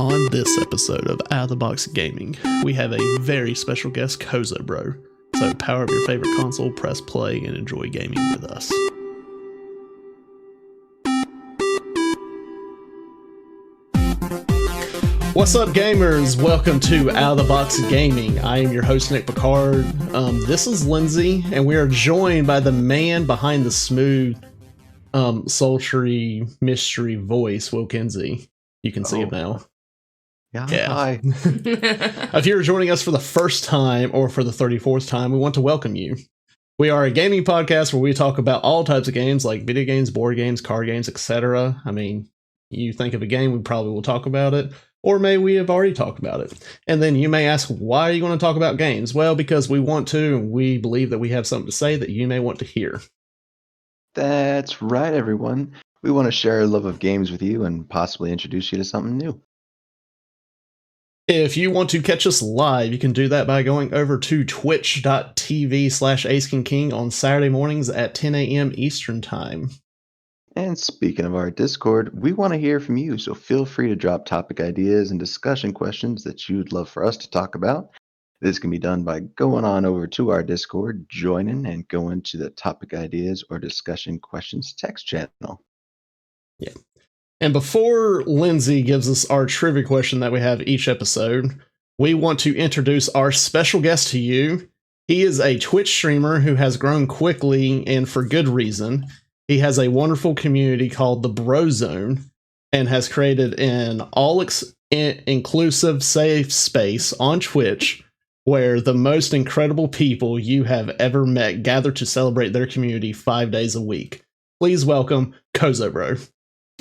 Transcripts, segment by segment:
On this episode of Out of the Box Gaming, we have a very special guest, CozoBro. So power up your favorite console, press play, and enjoy gaming with us. What's up, gamers? Welcome to Out of the Box Gaming. I am your host, Nick Picard. This is Lindsay, and we are joined by the man behind the smooth, sultry, mystery voice, Will Kinsey. You can see him now. Yeah. Hi. If you're joining us for the first time or for the 34th time, we want to welcome you. We are a gaming podcast where we talk about all types of games like video games, board games, card games, etc. I mean, you think of a game, we probably will talk about it. Or may we have already talked about it. And then you may ask, why are you going to talk about games? Well, because we want to, and we believe that we have something to say that you may want to hear. That's right, everyone. We want to share our love of games with you and possibly introduce you to something new. If you want to catch us live, you can do that by going over to twitch.tv/AceKingKing on Saturday mornings at 10 a.m. Eastern Time. And speaking of our Discord, we want to hear from you, so feel free to drop topic ideas and discussion questions that you'd love for us to talk about. This can be done by going on over to our Discord, joining, and going to the topic ideas or discussion questions text channel. Yeah. And before Lindsay gives us our trivia question that we have each episode, we want to introduce our special guest to you. He is a Twitch streamer who has grown quickly and for good reason. He has a wonderful community called the Brozo and has created an all-inclusive safe space on Twitch where the most incredible people you have ever met gather to celebrate their community 5 days a week. Please welcome CozoBro.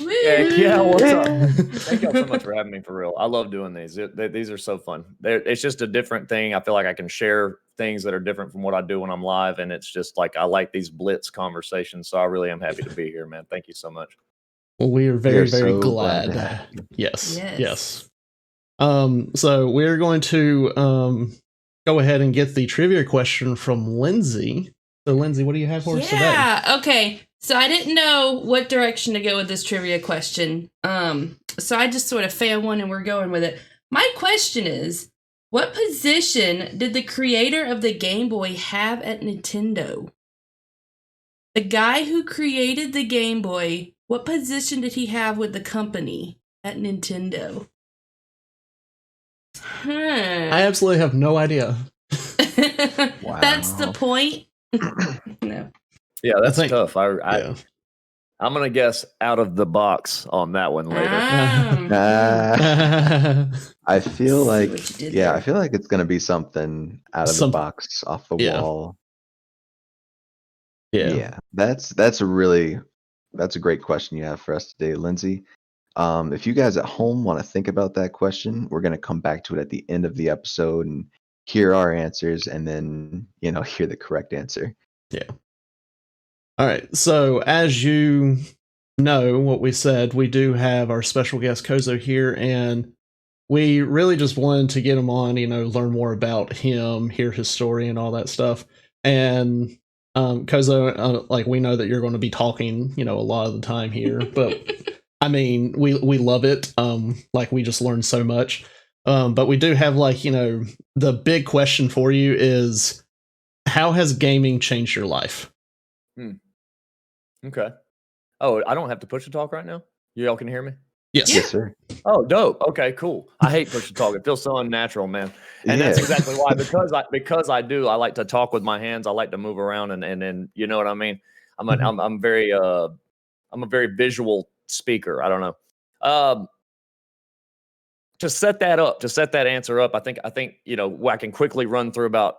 Heck yeah, what's up? Thank y'all so much for having me, for real. I love doing these. These are so fun. It's just a different thing. I feel like I can share things that are different from what I do when I'm live, and it's just like I like these blitz conversations, so I really am happy to be here, man. Thank you so much. Well, we are very so glad. Yes. So we're going to go ahead and get the trivia question from Lindsay. So, Lindsay, what do you have for us today? Yeah, okay. So I didn't know what direction to go with this trivia question. So I just sort of found one and we're going with it. My question is, what position did the creator of the Game Boy have at Nintendo? The guy who created the Game Boy, what position did he have with the company at Nintendo? I absolutely have no idea. Wow. That's the point. No. Yeah, that's tough. I'm gonna guess out of the box on that one later. I feel like, I feel like it's gonna be something out of the box, off the wall. Yeah, that's a great question you have for us today, Lindsay. If you guys at home want to think about that question, we're gonna come back to it at the end of the episode and hear our answers, and then hear the correct answer. Yeah. All right, so as you know what we said, we do have our special guest Cozo here, and we really just wanted to get him on, learn more about him, hear his story and all that stuff. And Cozo, like, we know that you're going to be talking, a lot of the time here, but I mean, we love it. Like, we just learned so much. But we do have, like, the big question for you is, how has gaming changed your life? Okay. Oh, I don't have to push to talk right now? You all can hear me? Yes. Yes, sir. Oh, dope. Okay, cool. I hate push to talk. It feels so unnatural, man. And that's exactly why. Because I like to talk with my hands. I like to move around and you know what I mean? I'm a very visual speaker. I don't know. To set that answer up, I think I can quickly run through about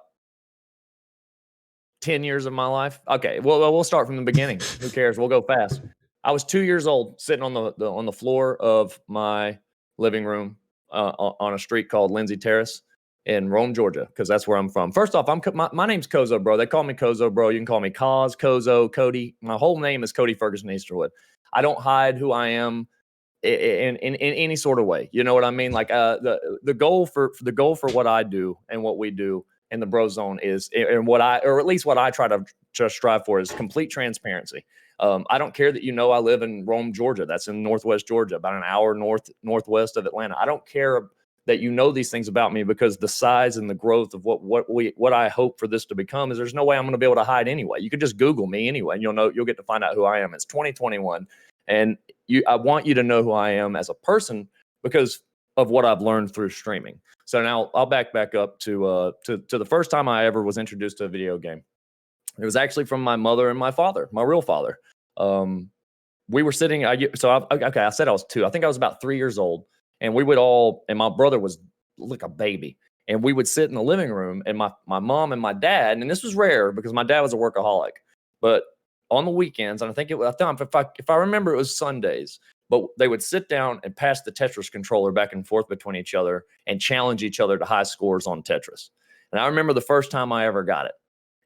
10 years of my life. Okay, well, we'll start from the beginning. Who cares? We'll go fast. I was 2 years old, sitting on the floor of my living room on a street called Lindsay Terrace in Rome, Georgia, because that's where I'm from. First off, my name's CozoBro. They call me CozoBro. You can call me Coz, Cozo, Cody. My whole name is Cody Ferguson Easterwood. I don't hide who I am in any sort of way. You know what I mean? Like the goal for what I do and what we do in the Brozo is, and what I try to strive for, is complete transparency. I don't care that I live in Rome, Georgia. That's in Northwest Georgia, about an hour northwest of Atlanta. I don't care that these things about me, because the size and the growth of what I hope for this to become is, there's no way I'm going to be able to hide anyway. You could just Google me anyway, and you'll get to find out who I am. It's 2021, and I want you to know who I am as a person because of what I've learned through streaming. So now I'll back up to the first time I ever was introduced to a video game. It was actually from my mother and my father, my real father. We were sitting. I said I was 2. I think I was about 3 years old, and we would and my brother was like a baby, and we would sit in the living room, and my mom and my dad, and this was rare because my dad was a workaholic, but on the weekends, and I think if I remember, it was Sundays, but they would sit down and pass the Tetris controller back and forth between each other and challenge each other to high scores on Tetris. And I remember the first time I ever got it.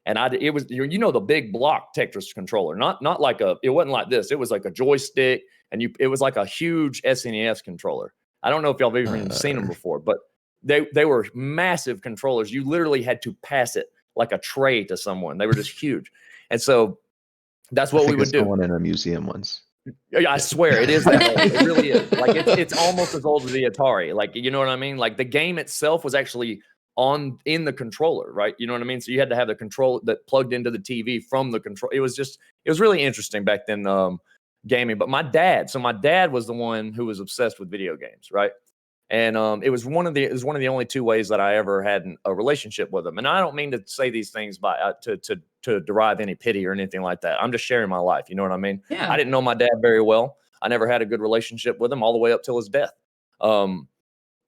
And it was, the big block Tetris controller, not like it wasn't like this. It was like a joystick, and it was like a huge SNES controller. I don't know if y'all have even seen them before, but they were massive controllers. You literally had to pass it like a tray to someone. They were just huge. And so that's what we would do. One in a museum once. I swear it is that old. It really is. Like it's almost as old as the Atari. Like, you know what I mean? Like the game itself was actually in the controller, right? You know what I mean? So you had to have the control that plugged into the TV from the control. It was really interesting back then, gaming. But my dad was the one who was obsessed with video games, right? And it was one of the only 2 ways that I ever had a relationship with him. And I don't mean to say these things to derive any pity or anything like that. I'm just sharing my life. You know what I mean? Yeah. I didn't know my dad very well. I never had a good relationship with him all the way up till his death.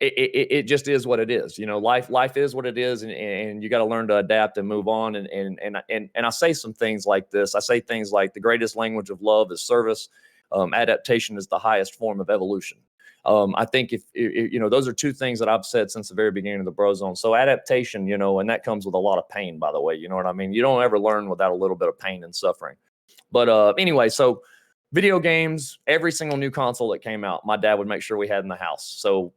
It just is what it is. Life is what it is, and you got to learn to adapt and move on. And I say some things like this. I say things like the greatest language of love is service. Adaptation is the highest form of evolution. I think if those are 2 things that I've said since the very beginning of the Brozone. So adaptation, and that comes with a lot of pain, by the way. You know what I mean? You don't ever learn without a little bit of pain and suffering. But anyway, so video games, every single new console that came out, my dad would make sure we had in the house. So,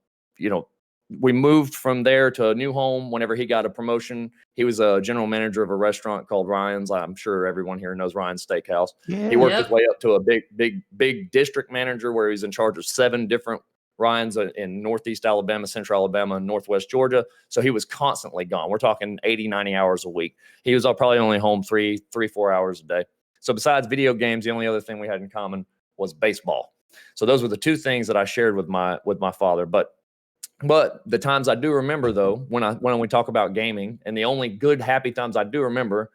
we moved from there to a new home whenever he got a promotion. He was a general manager of a restaurant called Ryan's. I'm sure everyone here knows Ryan's Steakhouse. Yeah. He worked his way up to a big district manager where he's in charge of 7 different Ryan's in Northeast Alabama, Central Alabama, and Northwest Georgia. So he was constantly gone. We're talking 80, 90 hours a week. He was probably only home 3, 4 hours a day. So besides video games, the only other thing we had in common was baseball. So those were the 2 things that I shared with my father. But the times I do remember, though, when we talk about gaming, and the only good, happy times I do remember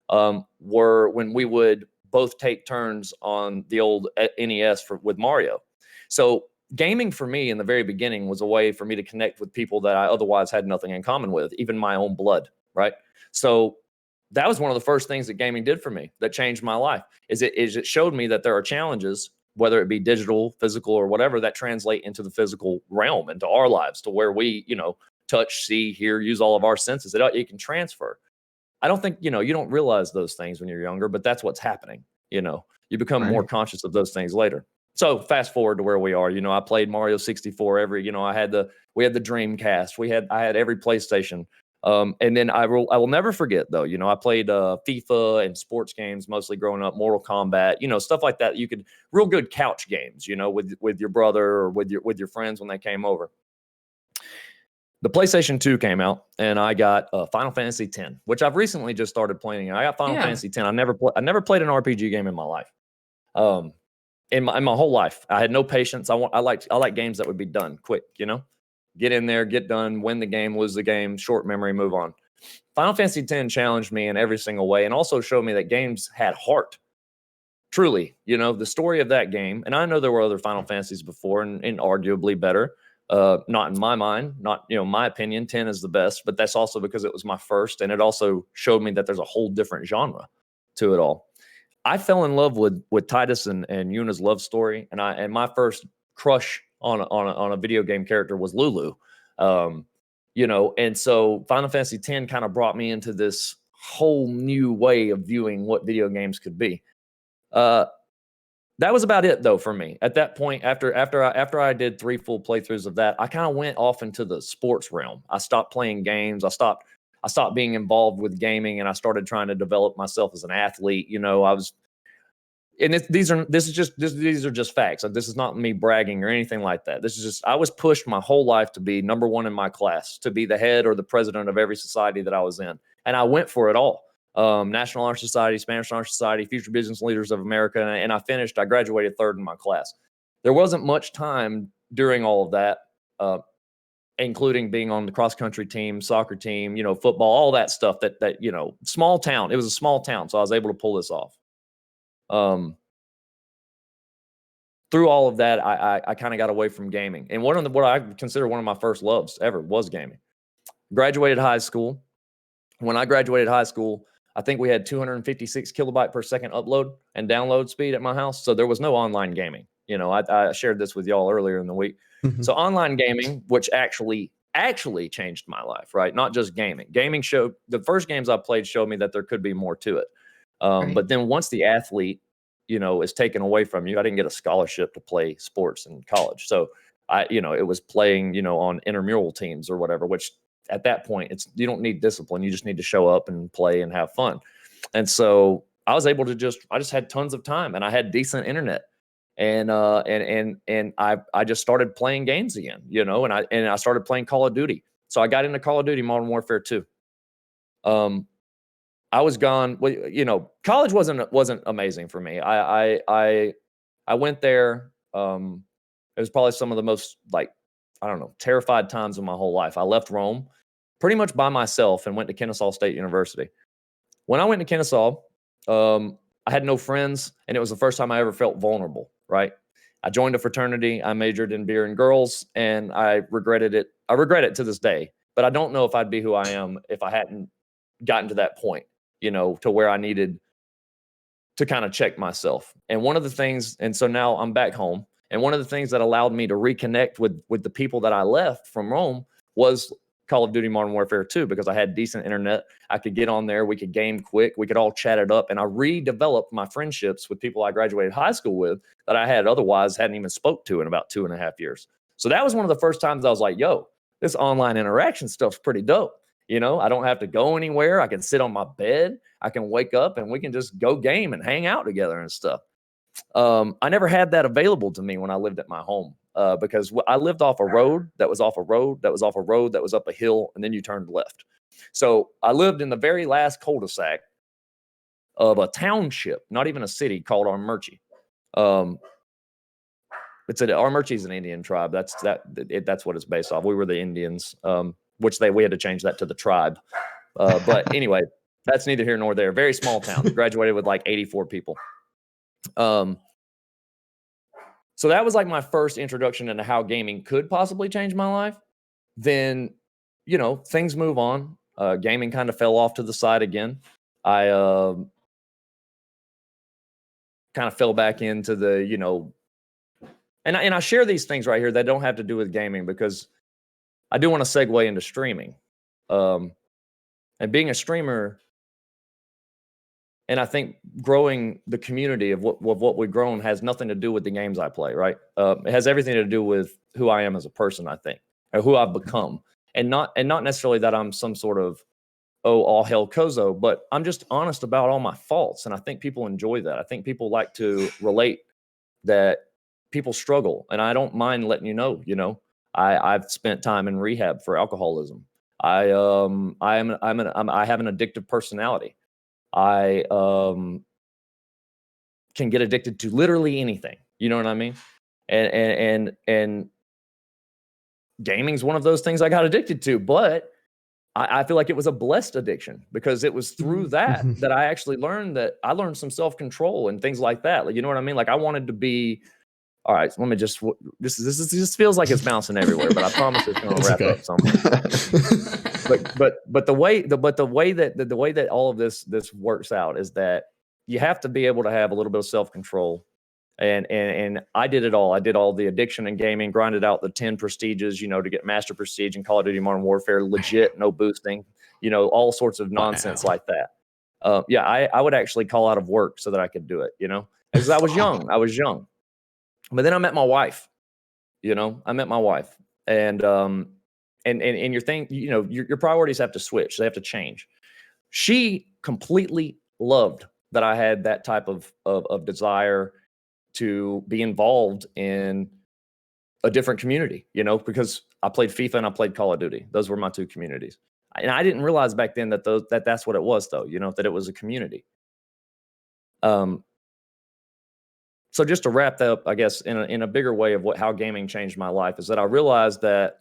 were when we would both take turns on the old NES with Mario. So gaming for me in the very beginning was a way for me to connect with people that I otherwise had nothing in common with, even my own blood, right? So that was one of the first things that gaming did for me that changed my life. It showed me that there are challenges, whether it be digital, physical, or whatever, that translate into the physical realm, into our lives, to where we, touch, see, hear, use all of our senses. It can transfer. I don't think, you don't realize those things when you're younger, but that's what's happening. You become more conscious of those things later. So fast forward to where we are. I played Mario 64 we had the Dreamcast. I had every PlayStation. And then I will never forget, though, I played FIFA and sports games mostly growing up, Mortal Kombat, stuff like that. You could real good couch games, with your brother or with your friends when they came over. The PlayStation 2 came out, and I got Final Fantasy X, which I've recently just started playing. I got Final Fantasy X. I never played an RPG game in my life. In my whole life, I had no patience. I like games that would be done quick, get in there, get done, win the game, lose the game, short memory, move on. Final Fantasy X challenged me in every single way, and also showed me that games had heart. Truly, the story of that game, and I know there were other Final Fantasies before and arguably better. Not in my mind, not, my opinion, 10 is the best, but that's also because it was my first, and it also showed me that there's a whole different genre to it all. I fell in love with Titus and Yuna's love story, and my first crush on a video game character was Lulu. And so Final Fantasy X kind of brought me into this whole new way of viewing what video games could be. That was about it, though, for me. At that point, after I did 3 full playthroughs of that, I kind of went off into the sports realm. I stopped playing games. I stopped being involved with gaming, and I started trying to develop myself as an athlete. and these are just facts. Like, this is not me bragging or anything like that. This is just, I was pushed my whole life to be number one in my class, to be the head or the president of every society that I was in. And I went for it all. National Honor Society, Spanish Honor Society, Future Business Leaders of America. And I graduated third in my class. There wasn't much time during all of that, including being on the cross country team, soccer team, football, all that stuff that, small town. It was a small town. So I was able to pull this off. Through all of that, I kind of got away from gaming. And what I consider one of my first loves ever was gaming. Graduated high school. When I graduated high school, I think we had 256 kilobyte per second upload and download speed at my house. So there was no online gaming. I shared this with y'all earlier in the week. Mhm. So online gaming, which actually changed my life, right? Not just gaming. Gaming showed, the first games I played showed me that there could be more to it. Right. But then once the athlete, is taken away from you, I didn't get a scholarship to play sports in college. So it was playing, on intramural teams or whatever, which at that point, you don't need discipline. You just need to show up and play and have fun. And so I was able to I just had tons of time, and I had decent internet. And I just started playing games again, and I started playing Call of Duty. So I got into Call of Duty Modern Warfare 2. I was gone. Well, college wasn't amazing for me. I went there. It was probably some of the most, terrified times of my whole life. I left Rome pretty much by myself and went to Kennesaw State University. When I went to Kennesaw, I had no friends, and it was the first time I ever felt vulnerable, right? I joined a fraternity. I majored in beer and girls, and I regretted it. I regret it to this day, but I don't know if I'd be who I am if I hadn't gotten to that point, to where I needed to kind of check myself. And one of the things, and so now I'm back home, and one of the things that allowed me to reconnect with the people that I left from Rome was Call of Duty Modern Warfare 2, because I had decent internet. I could get on there. We could game quick. We could all chat it up. And I redeveloped my friendships with people I graduated high school with that I had otherwise hadn't even spoke to in about 2.5 years. So that was one of the first times I was like, yo, this online interaction stuff's pretty dope. I don't have to go anywhere. I can sit on my bed. I can wake up and we can just go game and hang out together and stuff. I never had that available to me when I lived at my home, because I lived off a road that was off a road that was off a road that was up a hill, and then you turned left. So I lived in the very last cul-de-sac of a township, not even a city, called Armurchie. Armurchie is an Indian tribe. That's what it's based off. We were the Indians, we had to change that to the tribe. But anyway, that's neither here nor there. Very small town. Graduated with like 84 people. So that was like my first introduction into how gaming could possibly change my life. Then, things move on. Gaming kind of fell off to the side again. I kind of fell back into the, and I share these things right here that don't have to do with gaming, because I do want to segue into streaming. And being a streamer, and I think growing the community of what we've grown has nothing to do with the games I play, right? It has everything to do with who I am as a person, I think, or who I've become. And not necessarily that I'm some sort of, all hell Cozo, but I'm just honest about all my faults. And I think people enjoy that. I think people like to relate that people struggle. And I don't mind letting you know, I've spent time in rehab for alcoholism. I have an addictive personality. I can get addicted to literally anything. You know what I mean? And gaming's one of those things I got addicted to, but I feel like it was a blessed addiction, because it was through that I actually learned some self-control and things like that. Like, you know what I mean? Like, I wanted to be, all right, let me just, this just feels like it's bouncing everywhere, but I promise it's going to wrap up somewhere. But the way that all of this works out is that you have to be able to have a little bit of self-control. And I did it all. I did all the addiction and gaming, grinded out the 10 prestiges, to get master prestige in Call of Duty Modern Warfare, legit, no boosting, all sorts of nonsense like that. I would actually call out of work so that I could do it, because I was young. But then I met my wife, and your thing, your priorities have to switch. They have to change. She completely loved that I had that type of desire to be involved in a different community, because I played FIFA and I played Call of Duty. Those were my two communities. And I didn't realize back then that that's what it was, though, that it was a community. So just to wrap that up, I guess, in a bigger way of how gaming changed my life, is that I realized that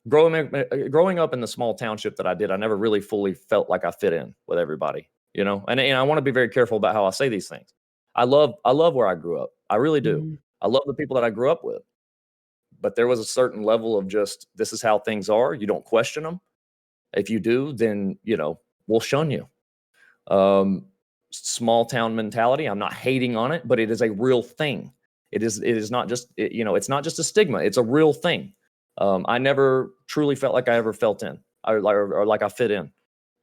growing up in the small township that I did, I never really fully felt like I fit in with everybody, and I want to be very careful about how I say these things. I love where I grew up. I really do. Mhm. I love the people that I grew up with. But there was a certain level of just, this is how things are. You don't question them. If you do, then, we'll shun you. Small town mentality. I'm not hating on it, but it is a real thing. It is not just, it's not just a stigma. It's a real thing. I never truly felt like I ever felt in, or like I fit in.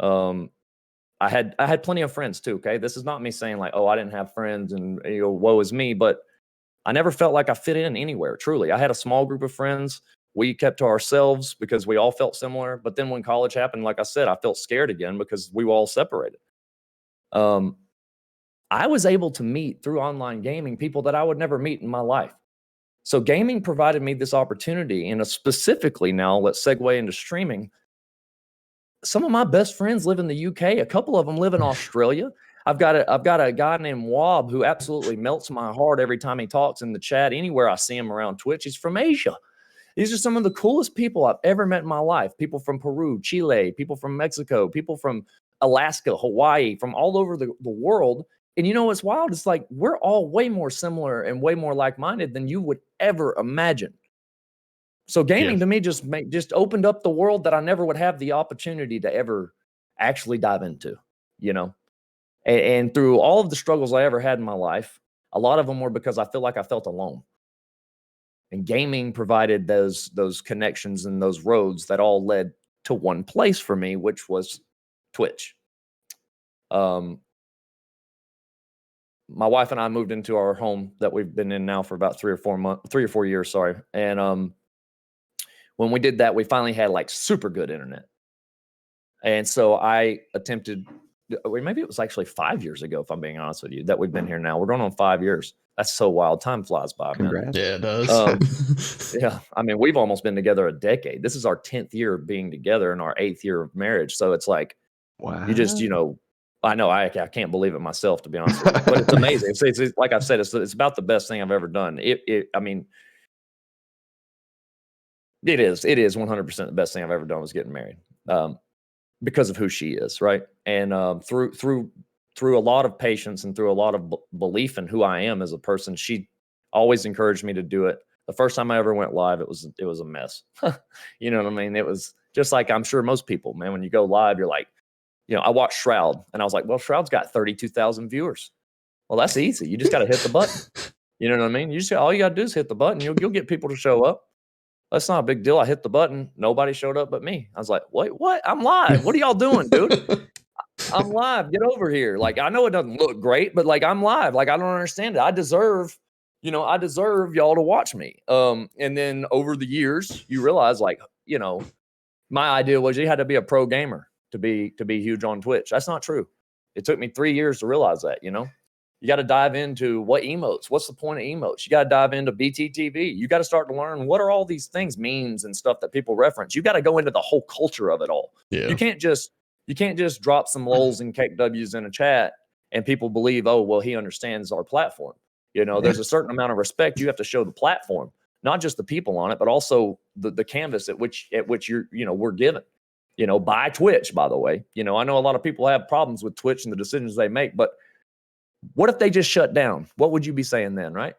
I had plenty of friends too. Okay. This is not me saying like, oh, I didn't have friends and woe is me, but I never felt like I fit in anywhere. Truly. I had a small group of friends. We kept to ourselves because we all felt similar. But then when college happened, like I said, I felt scared again because we were all separated. I was able to meet through online gaming people that I would never meet in my life. So gaming provided me this opportunity, and specifically now, let's segue into streaming. Some of my best friends live in the UK. A couple of them live in Australia. I've got a guy named Wob who absolutely melts my heart every time he talks in the chat. Anywhere I see him around Twitch, he's from Asia. These are some of the coolest people I've ever met in my life. People from Peru, Chile, people from Mexico, people from Alaska, Hawaii, from all over the world. And what's wild? It's like we're all way more similar and way more like-minded than you would ever imagine. So gaming to me just opened up the world that I never would have the opportunity to ever actually dive into, And through all of the struggles I ever had in my life, a lot of them were because I feel like I felt alone. And gaming provided those connections and those roads that all led to one place for me, which was Twitch. My wife and I moved into our home that we've been in now for about 3 or 4 years, sorry. And when we did that, we finally had like super good internet. And so I attempted, maybe it was actually 5 years ago, if I'm being honest with you, that we've been here now. We're going on 5 years. That's so wild. Time flies by, man. Congrats. Yeah, it does. Yeah. I mean, we've almost been together a decade. This is our 10th year of being together and our 8th year of marriage. So it's like, Wow. you just, I know I can't believe it myself, to be honest with you, but it's amazing. It's like I've said, it's about the best thing I've ever done. I mean, it is 100% the best thing I've ever done was getting married, because of who she is. Right. And, through a lot of patience and through a lot of belief in who I am as a person, she always encouraged me to do it. The first time I ever went live, it was a mess. You know what I mean? It was just like, I'm sure most people, man, when you go live, you're like, I watched Shroud and I was like, well, Shroud's got 32,000 viewers. Well, that's easy. You just got to hit the button. You know what I mean? All you got to do is hit the button. You'll get people to show up. That's not a big deal. I hit the button. Nobody showed up but me. I was like, wait, what? I'm live. What are y'all doing, dude? I'm live. Get over here. Like, I know it doesn't look great, but like, I'm live. Like, I don't understand it. I deserve y'all to watch me. And then over the years, you realize like, my idea was you had to be a pro gamer to be huge on Twitch. That's not true. It took me 3 years to realize that, you got to dive into what's the point of emotes? You got to dive into BTTV. You got to start to learn what are all these things, memes and stuff that people reference. You got to go into the whole culture of it all. Yeah. You can't just drop some lols and cake W's in a chat and people believe, oh, well, he understands our platform. There's a certain amount of respect you have to show the platform, not just the people on it, but also the canvas at which we're given, by Twitch, by the way. I know a lot of people have problems with Twitch and the decisions they make, but what if they just shut down? What would you be saying then, right?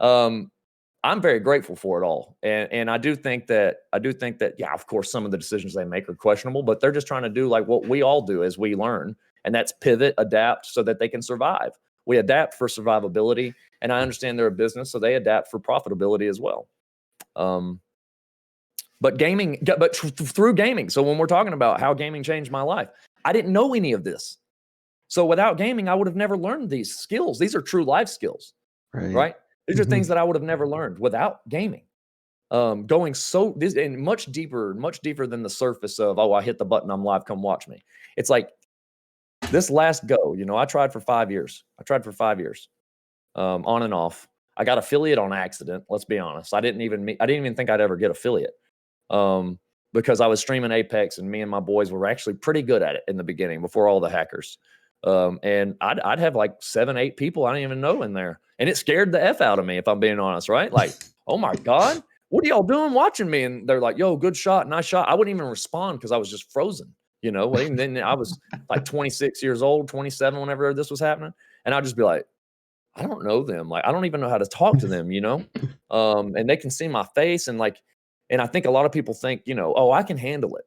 I'm very grateful for it all. And I do think that, yeah, of course, some of the decisions they make are questionable, but they're just trying to do like what we all do as we learn. And that's pivot, adapt so that they can survive. We adapt for survivability. And I understand they're a business, so they adapt for profitability as well. But through gaming. So when we're talking about how gaming changed my life, I didn't know any of this. So without gaming, I would have never learned these skills. These are true life skills, right? These are things that I would have never learned without gaming. Going and much deeper than the surface of, oh, I hit the button, I'm live, come watch me. It's like this last go, I tried for 5 years. On and off. I got affiliate on accident. Let's be honest. I didn't even think I'd ever get affiliate. Because I was streaming Apex and me and my boys were actually pretty good at it in the beginning before all the hackers. And I'd have like 7, 8 people I didn't even know in there. And it scared the F out of me, if I'm being honest, right? Like, oh my God, what are y'all doing watching me? And they're like, yo, good shot, nice shot. I wouldn't even respond because I was just frozen, And then I was like 26 years old, 27 whenever this was happening. And I'd just be like, I don't know them. Like, I don't even know how to talk to them, and they can see my face and I think a lot of people think, oh, I can handle it.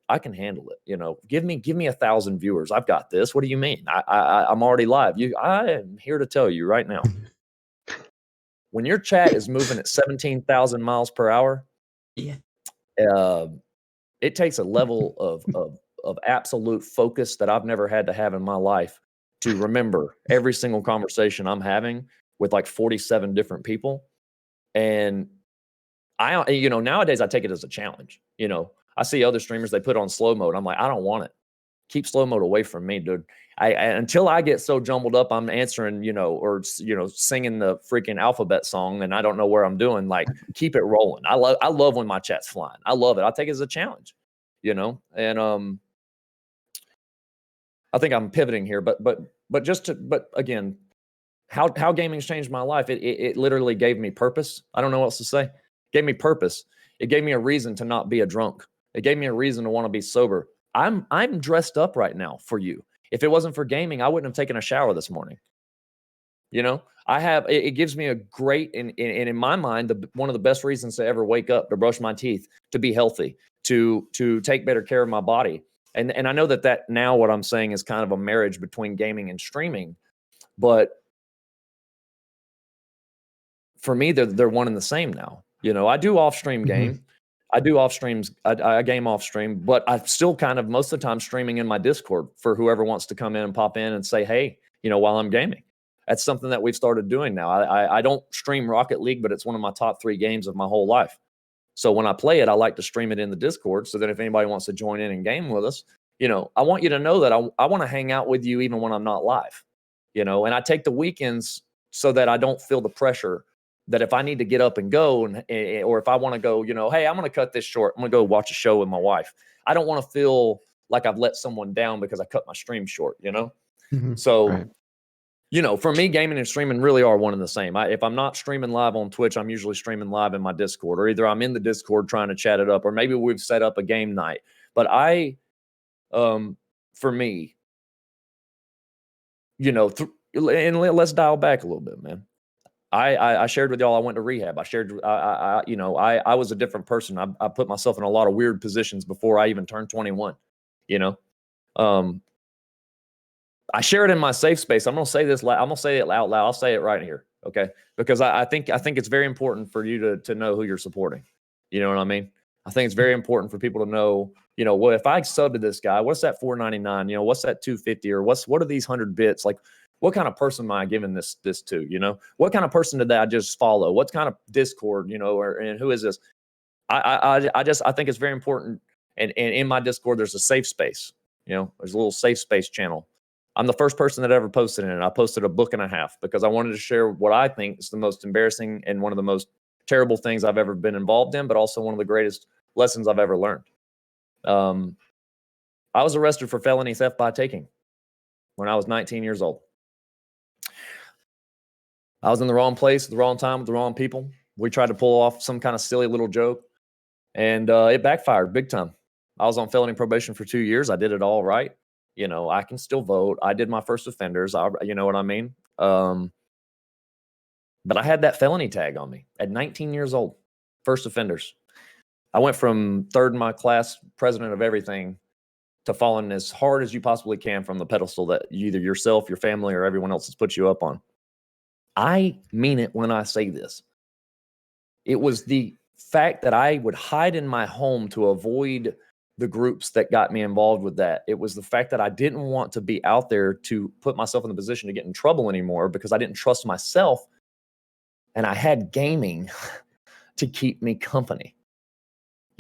Give me 1,000 viewers. I've got this. What do you mean? I'm already live. I am here to tell you right now. When your chat is moving at 17,000 miles per hour, Yeah. It takes a level of absolute focus that I've never had to have in my life to remember every single conversation I'm having with like 47 different people. And nowadays I take it as a challenge. I see other streamers, they put on slow mode. I'm like, I don't want it. Keep slow mode away from me, dude. Until I get so jumbled up, I'm answering, or singing the freaking alphabet song, and I don't know where I'm doing. Like, keep it rolling. I love when my chat's flying. I love it. I take it as a challenge, and I think I'm pivoting here, but again, how gaming's changed my life. It literally gave me purpose. I don't know what else to say. It gave me purpose. It gave me a reason to not be a drunk. It gave me a reason to want to be sober. I'm dressed up right now for you. If it wasn't for gaming, I wouldn't have taken a shower this morning. It gives me a great, and in my mind, one of the best reasons to ever wake up, to brush my teeth, to be healthy, to take better care of my body. And I know that now what I'm saying is kind of a marriage between gaming and streaming, but for me, they're one and the same now. I do off-stream game. I do off streams. I game off stream, but I still kind of most of the time streaming in my Discord for whoever wants to come in and pop in and say, hey, while I'm gaming. That's something that we've started doing now. I don't stream Rocket League, but it's one of my top 3 games of my whole life. So when I play it, I like to stream it in the Discord so that if anybody wants to join in and game with us, I want you to know that I want to hang out with you even when I'm not live, and I take the weekends so that I don't feel the pressure that if I need to get up and go or if I want to go, hey, I'm going to cut this short. I'm going to go watch a show with my wife. I don't want to feel like I've let someone down because I cut my stream short, So, Right. For me, gaming and streaming really are one and the same. If I'm not streaming live on Twitch, I'm usually streaming live in my Discord, or either I'm in the Discord trying to chat it up, or maybe we've set up a game night. But for me, and let's dial back a little bit, man. I shared with y'all I went to rehab. I was a different person. I put myself in a lot of weird positions before I even turned 21. I share it in my safe space. I'm gonna say this. I'm gonna say it out loud. I'll say it right here, okay? Because I think it's very important for you to know who you're supporting. You know what I mean? I think it's very important for people to know. Well, if I sub to this guy, what's that $4.99? What's that $2.50? Or what are these 100 bits like? What kind of person am I giving this to? What kind of person did I just follow? What kind of Discord, and who is this? I think it's very important. And in my Discord, there's a safe space. There's a little safe space channel. I'm the first person that ever posted in it. I posted a book and a half because I wanted to share what I think is the most embarrassing and one of the most terrible things I've ever been involved in, but also one of the greatest lessons I've ever learned. I was arrested for felony theft by taking when I was 19 years old. I was in the wrong place at the wrong time with the wrong people. We tried to pull off some kind of silly little joke, and it backfired big time. I was on felony probation for 2 years. I did it all right. I can still vote. I did my first offenders. You know what I mean? But I had that felony tag on me at 19 years old. First offenders. I went from third in my class, president of everything, to falling as hard as you possibly can from the pedestal that either yourself, your family, or everyone else has put you up on. I mean it when I say this. It was the fact that I would hide in my home to avoid the groups that got me involved with that. It was the fact that I didn't want to be out there to put myself in the position to get in trouble anymore because I didn't trust myself. And I had gaming to keep me company.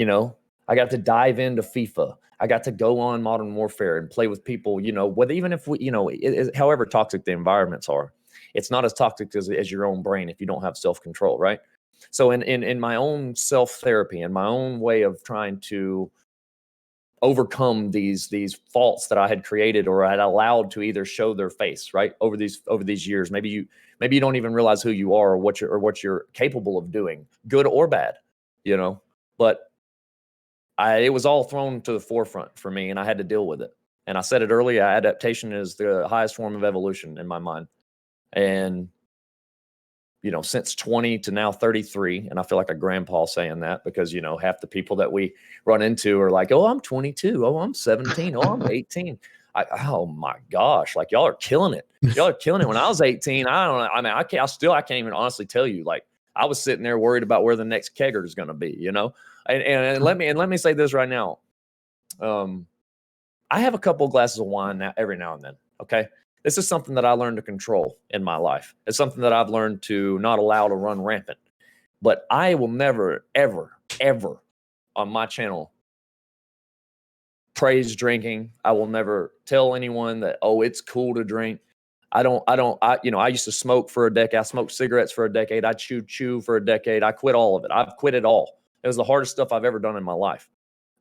I got to dive into FIFA. I got to go on Modern Warfare and play with people, you know, whether even if we, you know, however toxic the environments are, it's not as toxic as your own brain if you don't have self-control, right? So in my own self-therapy and my own way of trying to overcome these faults that I had created or had allowed to either show their face, right? Over these years, maybe you don't even realize who you are or what you're capable of doing, good or bad, you know. But it was all thrown to the forefront for me, and I had to deal with it. And I said it earlier, adaptation is the highest form of evolution in my mind. And you know, since 20 to now 33, and I feel like a grandpa saying that because, you know, half the people that we run into are like, oh, I'm 22. Oh, I'm 17. Oh, I'm 18. Oh my gosh, like y'all are killing it. Y'all are killing it. When I was 18, I don't know. I mean, I can't even honestly tell you, like, I was sitting there worried about where the next kegger is going to be, you know? And let me say this right now. I have a couple of glasses of wine now, every now and then. Okay. This is something that I learned to control in my life. It's something that I've learned to not allow to run rampant. But I will never, ever, ever on my channel praise drinking. I will never tell anyone that, oh, it's cool to drink. I used to smoke for a decade. I smoked cigarettes for a decade. I chewed for a decade. I quit all of it. I've quit it all. It was the hardest stuff I've ever done in my life.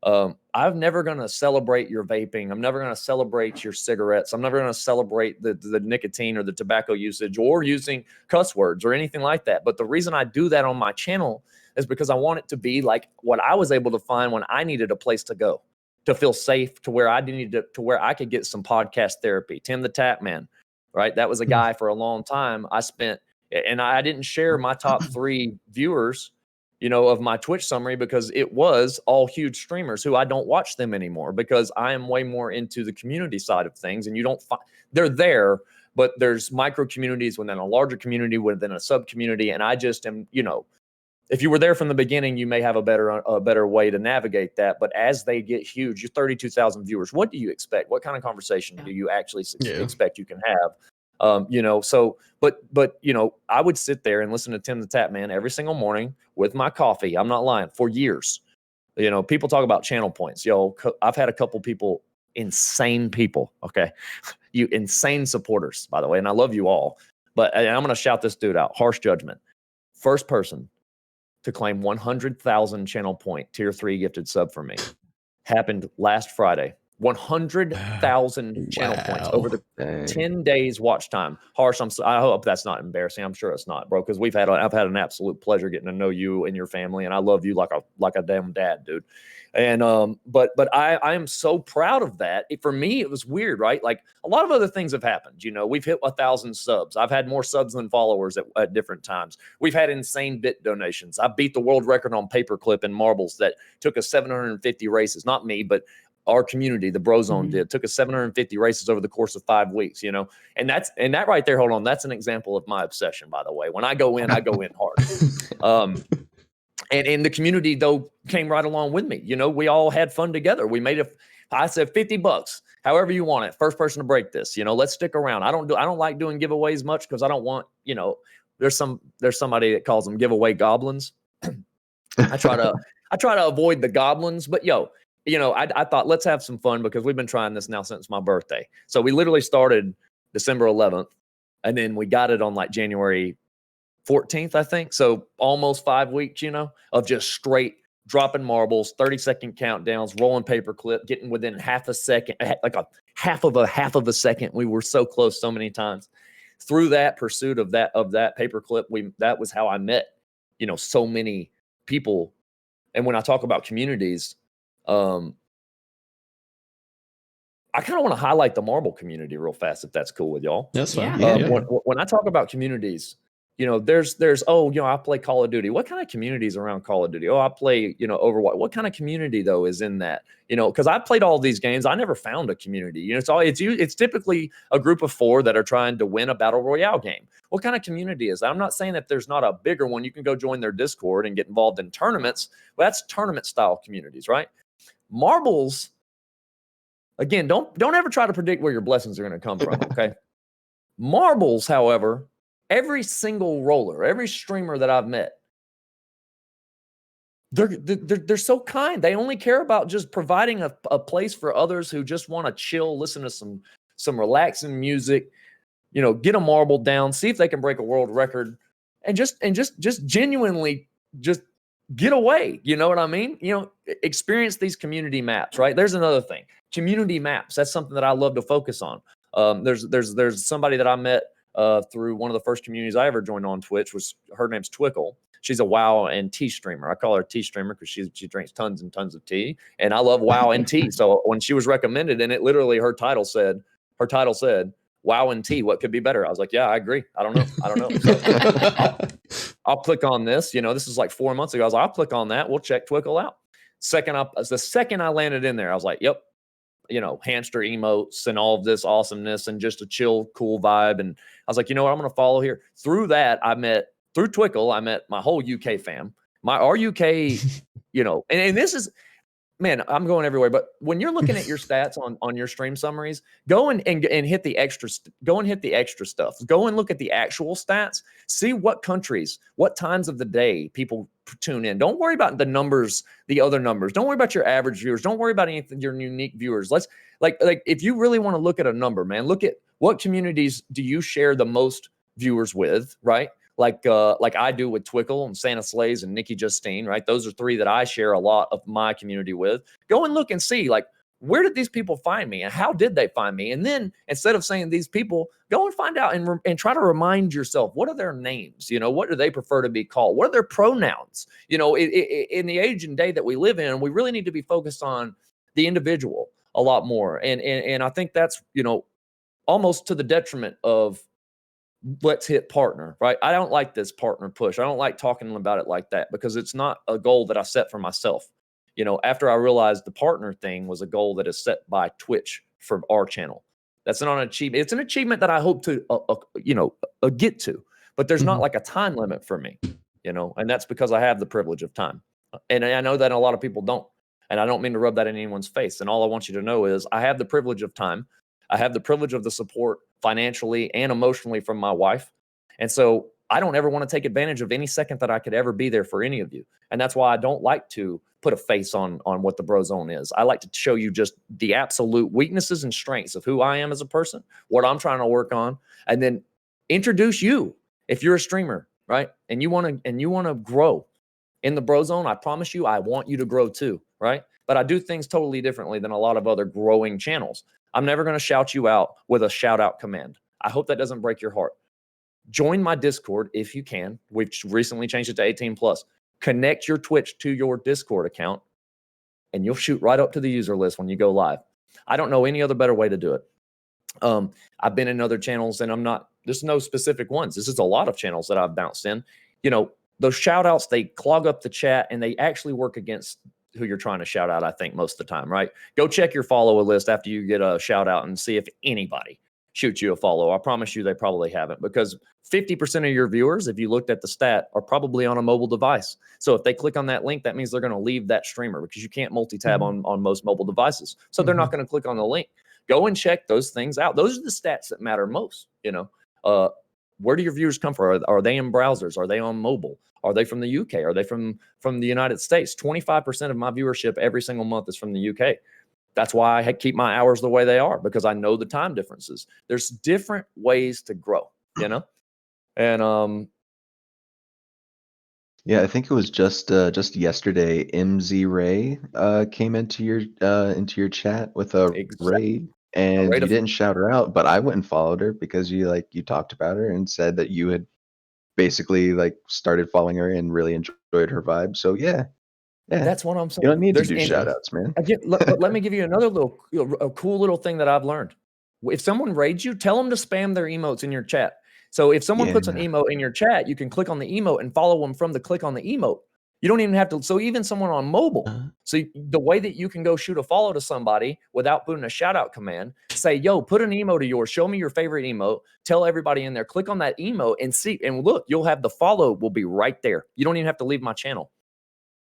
I'm never going to celebrate your vaping. I'm never going to celebrate your cigarettes. I'm never going to celebrate the nicotine or the tobacco usage or using cuss words or anything like that. But the reason I do that on my channel is because I want it to be like what I was able to find when I needed a place to go, to feel safe, to where I needed to where I could get some podcast therapy. Tim the Tap Man, right? That was a guy for a long time. And I didn't share my top 3 viewers, you know, of my Twitch summary because it was all huge streamers who I don't watch them anymore because I am way more into the community side of things. And you don't find they're there, but there's micro communities within a larger community, within a sub community. And I just am, you know, if you were there from the beginning, you may have a better way to navigate that. But as they get huge, you're 32,000 viewers. What do you expect? What kind of conversation do you actually expect you can have? You know, so, but, you know, I would sit there and listen to Tim the Tap Man every single morning with my coffee. I'm not lying, for years. You know, people talk about channel points. Yo, I've had a couple people, insane people. Okay. You insane supporters, by the way. And I love you all, but I'm going to shout this dude out. Harsh Judgment. First person to claim 100,000 channel point tier 3 gifted sub for me happened last Friday. 100,000 channel points over the 10 days watch time. Harsh, I hope that's not embarrassing. I'm sure it's not, bro, because I've had an absolute pleasure getting to know you and your family, and I love you like a damn dad, dude. And but I am so proud of that. For me, it was weird, right? Like a lot of other things have happened. You know, we've hit 1,000 subs. I've had more subs than followers at different times. We've had insane bit donations. I beat the world record on paperclip and marbles that took us 750 races. Not me, but our community, the Brozo did. Took us 750 races over the course of 5 weeks, you know, and that right there. Hold on, that's an example of my obsession. By the way, when I go in hard. And the community though came right along with me. You know, we all had fun together. We made I said $50, however you want it. First person to break this. You know, let's stick around. I don't like doing giveaways much because I don't want, you know, there's somebody that calls them giveaway goblins. I try to avoid the goblins, but yo, you know, I thought let's have some fun because we've been trying this now since my birthday. So we literally started December 11th, and then we got it on like January 14th, I think. So almost 5 weeks, you know, of just straight dropping marbles, 30-second countdowns, rolling paperclip, getting within half a second, like a half of a second. We were so close so many times. Through that pursuit of that paperclip, that was how I met, you know, so many people. And when I talk about communities, I kind of want to highlight the marble community real fast, if that's cool with y'all. That's fine. When I talk about communities, you know, there's, oh, you know, I play Call of Duty. What kind of communities around Call of Duty? Oh, I play, you know, Overwatch. What kind of community though is in that? You know, because I played all these games, I never found a community. You know, it's typically a group of 4 that are trying to win a battle royale game. What kind of community is that? I'm not saying that there's not a bigger one. You can go join their Discord and get involved in tournaments. But that's tournament style communities, right? Marbles. Again, don't ever try to predict where your blessings are going to come from. Okay. Marbles, however. Every single roller, every streamer that I've met, they're so kind. They only care about just providing a place for others who just want to chill, listen to some relaxing music, get a marble down, see if they can break a world record, and just genuinely just get away. You know what I mean? Experience these community maps, right? There's another thing. Community maps. That's something that I love to focus on. There's somebody that I met through one of the first communities I ever joined on Twitch. Her name's Twickle. She's a WoW and tea streamer. I call her tea streamer because she drinks tons and tons of tea, and I love WoW and tea. So when she was recommended, and it literally her title said WoW and tea, what could be better? I was like, yeah, I agree. I don't know. So I'll click on this. This is like 4 months ago. I was like, I'll click on that. We'll check Twickle out. The second I landed in there, I was like, yep. Hamster emotes and all of this awesomeness and just a chill, cool vibe. And I was like, you know what? I'm going to follow here. Through Twickle, I met my whole UK fam. Our UK, and this is, man, I'm going everywhere. But when you're looking at your stats on your stream summaries, go and hit the extra. Go and hit the extra stuff. Go and look at the actual stats. See what countries, what times of the day people tune in. Don't worry about the numbers, the other numbers. Don't worry about your average viewers. Don't worry about anything, your unique viewers. Let's like if you really want to look at a number, man, look at what communities do you share the most viewers with, right? Like I do with Twickle and Santa Slays and Nikki Justine, right? Those are three that I share a lot of my community with. Go and look and see, like, where did these people find me and how did they find me? And then instead of saying these people, go and find out and try to remind yourself, what are their names? What do they prefer to be called? What are their pronouns? In the age and day that we live in, we really need to be focused on the individual a lot more. And I think that's, almost to the detriment of let's hit partner, right? I don't like this partner push. I don't like talking about it like that because it's not a goal that I set for myself. After I realized the partner thing was a goal that is set by Twitch for our channel. That's not an achievement. It's an achievement that I hope to, get to, but there's not like a time limit for me, and that's because I have the privilege of time. And I know that a lot of people don't, and I don't mean to rub that in anyone's face. And all I want you to know is I have the privilege of time. I have the privilege of the support financially and emotionally from my wife. And so I don't ever want to take advantage of any second that I could ever be there for any of you. And that's why I don't like to put a face on what the Brozone is. I like to show you just the absolute weaknesses and strengths of who I am as a person, what I'm trying to work on, and then introduce you if you're a streamer, right? And you want to grow in the Brozone. I promise you, I want you to grow too, right? But I do things totally differently than a lot of other growing channels. I'm never going to shout you out with a shout out command. I hope that doesn't break your heart. Join my Discord if you can. We've recently changed it to 18 plus. Connect your Twitch to your Discord account and you'll shoot right up to the user list when you go live. I don't know any other better way to do it. I've been in other channels and there's no specific ones. This is a lot of channels that I've bounced in. Those shout outs, they clog up the chat and they actually work against who you're trying to shout out, I think, most of the time, right? Go check your follower list after you get a shout out and see if anybody shoots you a follow. I promise you they probably haven't, because 50% of your viewers, if you looked at the stat, are probably on a mobile device. So if they click on that link, that means they're going to leave that streamer because you can't multi-tab on most mobile devices. So they're not going to click on the link. Go and check those things out. Those are the stats that matter most. Where do your viewers come from? Are they in browsers? Are they on mobile? Are they from the UK? Are they from the United States? 25% of my viewership every single month is from the UK. That's why I keep my hours the way they are, because I know the time differences. There's different ways to grow, And yeah, I think it was just yesterday. MZ Ray came into your chat with a raid, and you didn't shout her out, but I went and followed her because you talked about her and said that you had basically started following her and really enjoyed her vibe. So yeah, that's what I'm saying. You don't need to do shout outs, man. Again, but let me give you another a cool little thing that I've learned. If someone raids you, tell them to spam their emotes in your chat. So if someone puts an emote in your chat, you can click on the emote and follow them from the click on the emote. You don't even have to. So even someone on mobile. So the way that you can go shoot a follow to somebody without putting a shout out command, say, yo, put an emote of yours. Show me your favorite emote. Tell everybody in there, click on that emote and see. And look, you'll have the follow will be right there. You don't even have to leave my channel.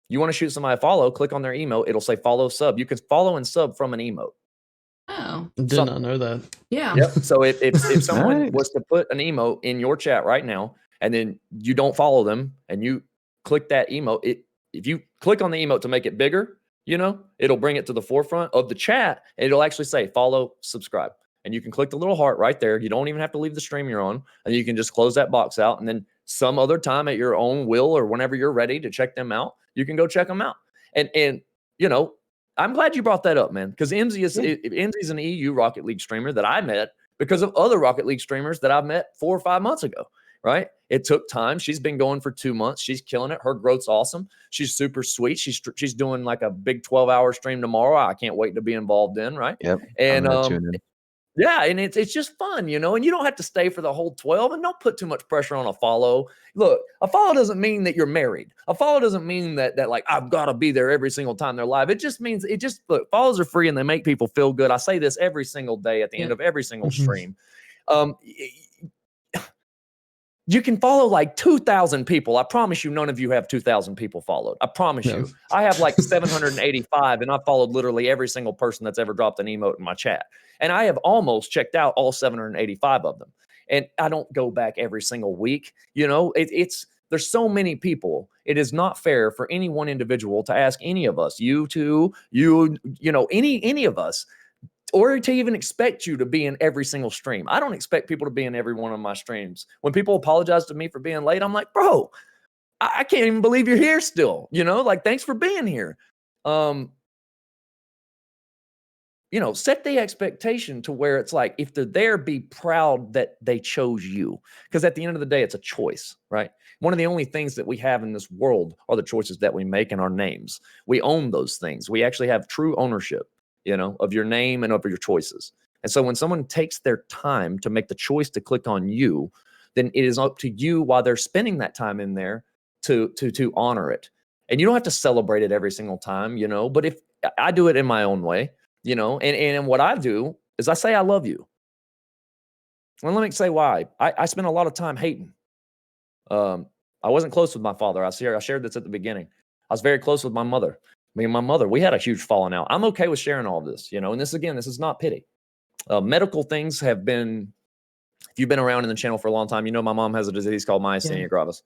You want to shoot somebody a follow, click on their emote. It'll say follow sub. You can follow and sub from an emote. Oh, did not know that. Yeah. Yep. So if someone was to put an emote in your chat right now, and then you don't follow them, and you click that emote, if you click on the emote to make it bigger, it'll bring it to the forefront of the chat. And it'll actually say follow, subscribe. And you can click the little heart right there. You don't even have to leave the stream you're on. And you can just close that box out. And then some other time at your own will or whenever you're ready to check them out, you can go check them out. And I'm glad you brought that up, man, because Imsy is an EU Rocket League streamer that I met because of other Rocket League streamers that I've met 4 or 5 months ago, right? It took time. She's been going for 2 months. She's killing it. Her growth's awesome. She's super sweet. She's doing like a big 12-hour stream tomorrow. I can't wait to be involved in, right? Yep. And yeah, and it's just fun, and you don't have to stay for the whole 12, and don't put too much pressure on a follow. Look, a follow doesn't mean that you're married. A follow doesn't mean that like I've got to be there every single time they're live. It just means look, follows are free and they make people feel good. I say this every single day at the end of every single stream. You can follow like 2,000 people. I promise you, none of you have 2,000 people followed. I promise you. I have like 785, and I followed literally every single person that's ever dropped an emote in my chat. And I have almost checked out all 785 of them. And I don't go back every single week. There's so many people. It is not fair for any one individual to ask any of us, any of us, or to even expect you to be in every single stream. I don't expect people to be in every one of my streams. When people apologize to me for being late, I'm like, bro, I can't even believe you're here still. Like, thanks for being here. Set the expectation to where it's like, if they're there, be proud that they chose you. Because at the end of the day, it's a choice, right? One of the only things that we have in this world are the choices that we make in our names. We own those things. We actually have true ownership, of your name and of your choices. And so when someone takes their time to make the choice to click on you, then it is up to you while they're spending that time in there to honor it. And you don't have to celebrate it every single time, but if I do it in my own way, and what I do is I say, I love you. Well, let me say why. I spent a lot of time hating. I wasn't close with my father. I shared this at the beginning. I was very close with my mother. Me and my mother, we had a huge falling out. I'm okay with sharing all of this, and this is not pity. Medical things have been, if you've been around in the channel for a long time, my mom has a disease called myasthenia gravis.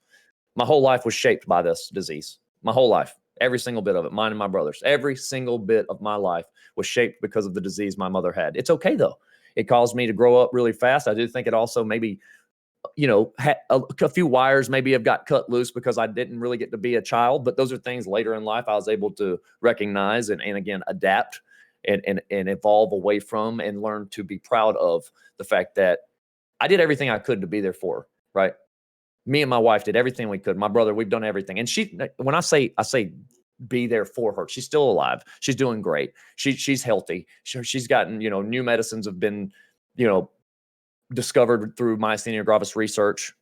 My whole life was shaped by this disease. My whole life, every single bit of it, mine and my brother's, every single bit of my life was shaped because of the disease my mother had. It's okay though. It caused me to grow up really fast. I do think it also maybe, a few wires maybe have got cut loose because I didn't really get to be a child, but those are things later in life I was able to recognize and again, adapt and evolve away from and learn to be proud of the fact that I did everything I could to be there for her, right? Me and my wife did everything we could. My brother, we've done everything. And when I say be there for her, she's still alive. She's doing great. She's healthy. She's gotten, new medicines have been, discovered through myasthenia gravis research.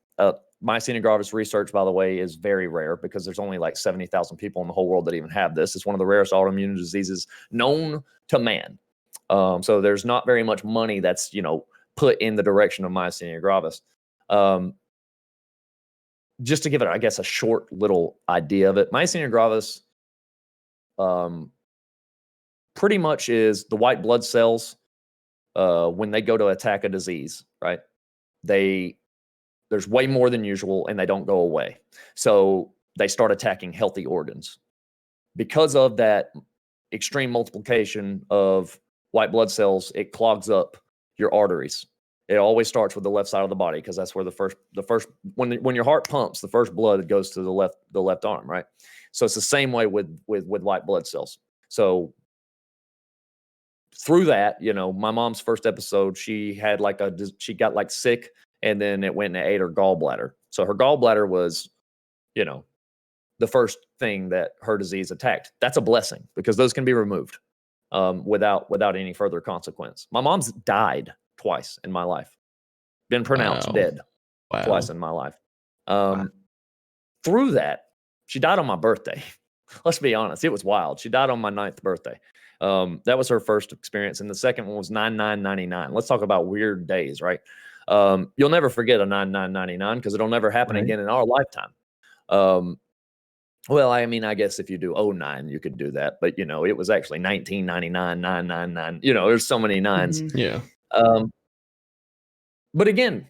Myasthenia gravis research, by the way, is very rare because there's only like 70,000 people in the whole world that even have this. It's one of the rarest autoimmune diseases known to man. So there's not very much money that's, put in the direction of myasthenia gravis. Just to give it, I guess, a short little idea of it, myasthenia gravis pretty much is the white blood cells when they go to attack a disease, right? There's way more than usual and they don't go away. So they start attacking healthy organs. Because of that extreme multiplication of white blood cells, it clogs up your arteries. It always starts with the left side of the body because that's where the first when your heart pumps, the first blood goes to the left arm, right? So it's the same way with white blood cells. So through that, my mom's first episode, she got like sick and then it went and ate her gallbladder. So her gallbladder was, the first thing that her disease attacked. That's a blessing because those can be removed without any further consequence. My mom's died twice in my life, been pronounced dead twice in my life. Through that, she died on my birthday. Let's be honest. It was wild. She died on my 9th birthday. That was her first experience. And the second one was 9/9/99. Let's talk about weird days, right? You'll never forget a 9/9/99 because it'll never happen again in our lifetime. Well, I mean, I guess if you do 09, you could do that. But, it was actually 1999, 999. There's so many nines. Yeah. But again,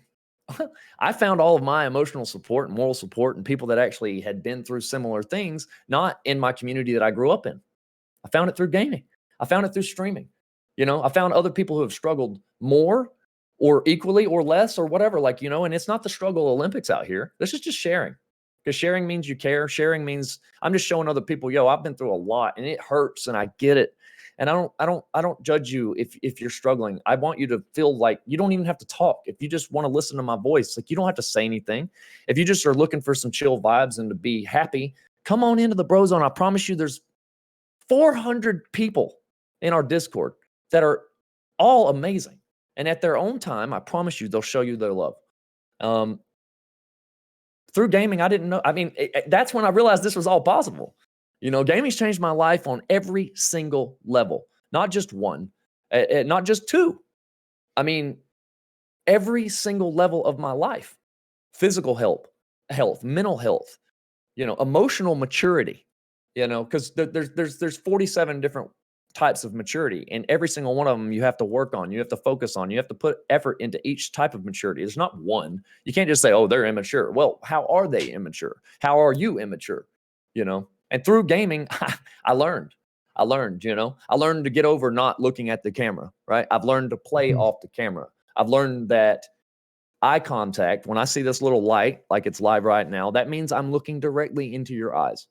I found all of my emotional support and moral support and people that actually had been through similar things, not in my community that I grew up in. I found it through gaming. I found it through streaming. I found other people who have struggled more or equally or less or whatever, and it's not the struggle Olympics out here. This is just sharing. Because sharing means you care. Sharing means I'm just showing other people, I've been through a lot and it hurts and I get it. And I don't judge you if you're struggling. I want you to feel like you don't even have to talk. If you just want to listen to my voice, like you don't have to say anything. If you just are looking for some chill vibes and to be happy, come on into the Brozo. I promise you there's 400 people in our Discord that are all amazing. And at their own time, I promise you, they'll show you their love. Through gaming, I didn't know. I mean, that's when I realized this was all possible. Gaming's changed my life on every single level, not just one, not just two. I mean, every single level of my life, physical health, mental health, emotional maturity, because there's 47 different types of maturity, and every single one of them you have to work on, you have to focus on, you have to put effort into each type of maturity. There's not one. You can't just say, oh, they're immature. Well, how are they immature? How are you immature? And through gaming, I learned, I learned to get over not looking at the camera, right? I've learned to play off the camera. I've learned that eye contact, when I see this little light, like it's live right now, that means I'm looking directly into your eyes.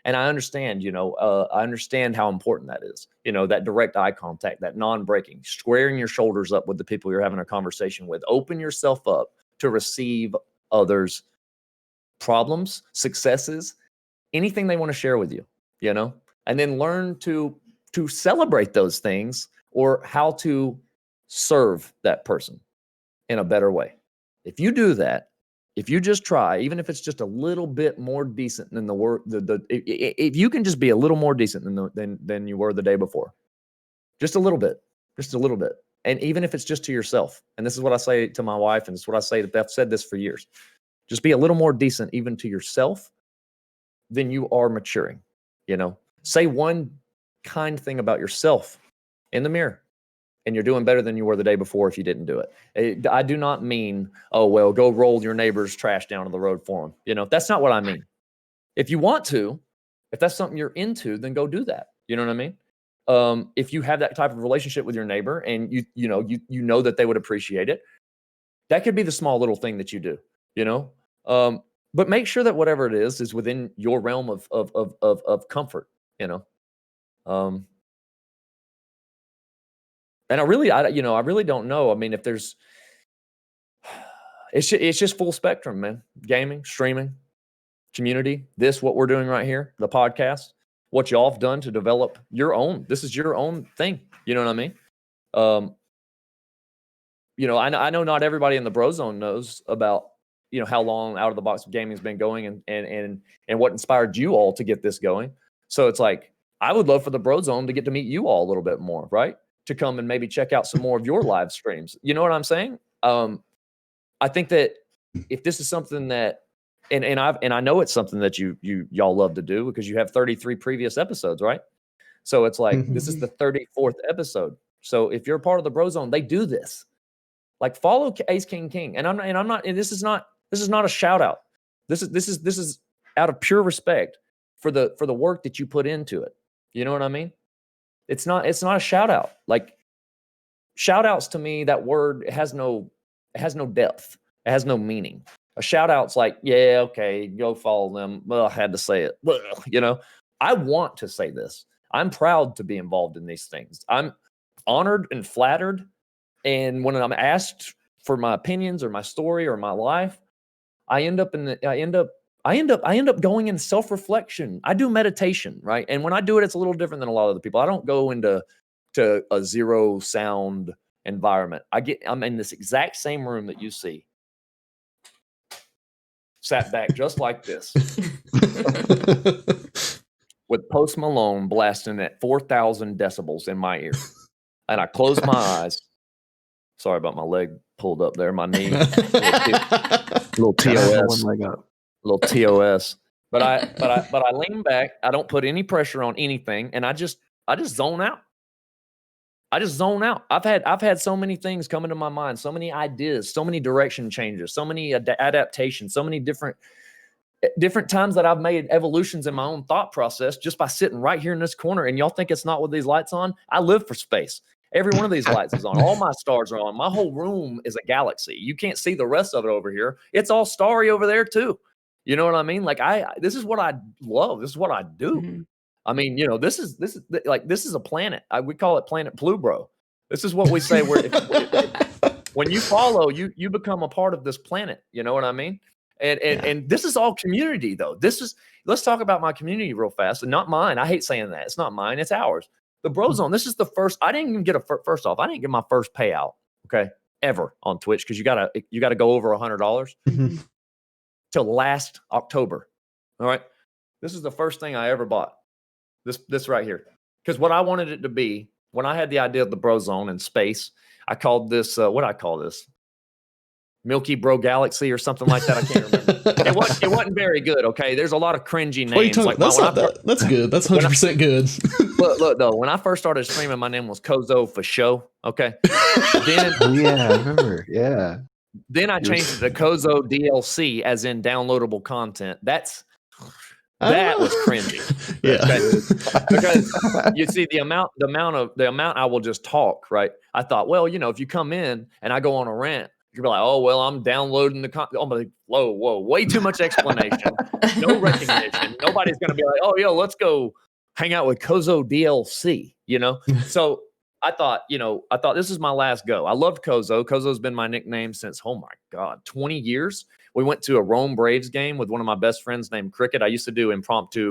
And I understand, I understand how important that is, that direct eye contact, that non-breaking, squaring your shoulders up with the people you're having a conversation with. Open yourself up to receive others' problems, successes, anything they want to share with you, and then learn to celebrate those things or how to serve that person in a better way. If you do that, if you just try, even if it's just a little bit more decent than if you can just be a little more decent than you were the day before, just a little bit, and even if it's just to yourself, and this is what I say to my wife, and it's what I say to Beth. I've said this for years. Just be a little more decent, even to yourself, then you are maturing. Say one kind thing about yourself in the mirror, and you're doing better than you were the day before if you didn't do it. I do not mean, oh, well, go roll your neighbor's trash down to the road for them. That's not what I mean. If you want to, if that's something you're into, then go do that. You know what I mean? If you have that type of relationship with your neighbor and you know that they would appreciate it, that could be the small little thing that you do, but make sure that whatever it is within your realm of comfort, And I really don't know. I mean, if there's, it's just full spectrum, man. Gaming, streaming, community, what we're doing right here, the podcast, what y'all have done to develop your own. This is your own thing. You know what I mean? I know not everybody in the Bro Zone knows about, how long Out of the Box Gaming has been going and what inspired you all to get this going. So it's like, I would love for the Bro Zone to get to meet you all a little bit more, right? To come and maybe check out some more of your live streams. You know what I'm saying? I think that if this is something that, and I know it's something that y'all love to do because you have 33 previous episodes, right? So it's like, this is the 34th episode. So if you're a part of the Bro Zone, they do this. Like, follow Ace King King. And this is not a shout out. This is out of pure respect for the work that you put into it. You know what I mean? It's not a shout out. Like, shout outs to me, that word has no depth. It has no meaning. A shout out's like, yeah, okay, go follow them. Well, I had to say it. I want to say this. I'm proud to be involved in these things. I'm honored and flattered. And when I'm asked for my opinions or my story or my life, I end up going in self-reflection. I do meditation, right? And when I do it, it's a little different than a lot of the people. I don't go into a zero sound environment. I'm in this exact same room that you see, sat back just like this, with Post Malone blasting at 4,000 decibels in my ear, and I close my eyes. Sorry about my leg pulled up there, my knee, little TOS, little TOS. But I lean back. I don't put any pressure on anything, and I just zone out. I just zone out. I've had so many things come into my mind, so many ideas, so many direction changes, so many adaptations, so many different times that I've made evolutions in my own thought process just by sitting right here in this corner. And y'all think it's not with these lights on? I live for space. Every one of these lights is on. All my stars are on. My whole room is a galaxy. You can't see the rest of it over here. It's all starry over there too. You know what I mean? Like this is what I love. This is what I do. Mm-hmm. I mean, this is a planet. We call it Planet Bro. This is what we say. When you follow, you become a part of this planet. You know what I mean? And this is all community though. Let's talk about my community real fast, and not mine. I hate saying that. It's not mine. It's ours. The Brozone. This is the first. I didn't even get first off. I didn't get my first payout. Okay, ever on Twitch, because you gotta go over $100 till last October. All right, this is the first thing I ever bought. This right here, because what I wanted it to be when I had the idea of the Brozone in space, I called this what I call this. Milky Bro Galaxy or something like that. I can't remember. It wasn't very good. Okay, there's a lot of cringy names. That's good. That's 100% good. Look though, when I first started streaming, my name was Cozo for show. Okay, then I remember. Yeah. Then I changed it to Cozo DLC, as in downloadable content. That was cringy. Yeah, okay? Because you see the amount I will just talk. Right? I thought, well, if you come in and I go on a rant, you'll be like, oh, well, I'm downloading the content. I'm like, whoa, way too much explanation. No recognition. Nobody's going to be like, oh, yo, let's go hang out with Cozo DLC, So I thought this is my last go. I loved Cozo. Cozo's been my nickname since, oh my God, 20 years. We went to a Rome Braves game with one of my best friends named Cricket. I used to do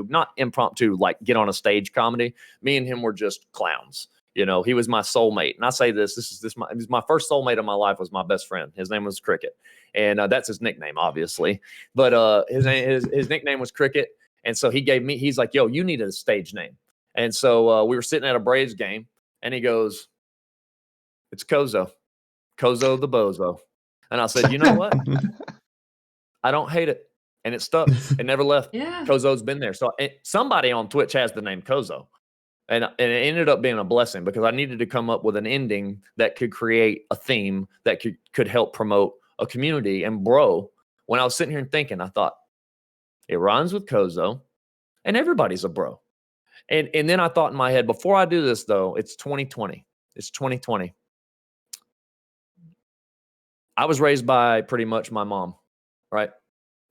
not impromptu, like get on a stage comedy. Me and him were just clowns. He was my soulmate. And I say this my first soulmate of my life was my best friend. His name was Cricket. And that's his nickname, obviously. But his nickname was Cricket. And so he's like, yo, you need a stage name. And so we were sitting at a Braves game and he goes, it's Cozo the Bozo. And I said, you know what? I don't hate it. And it stuck. It never left. Yeah. Cozo's been there. So somebody on Twitch has the name Cozo. And it ended up being a blessing because I needed to come up with an ending that could create a theme that could help promote a community. And bro, when I was sitting here and thinking, I thought, it rhymes with Cozo and everybody's a bro. And then I thought in my head, before I do this though, it's 2020. It's 2020. I was raised by pretty much my mom, right?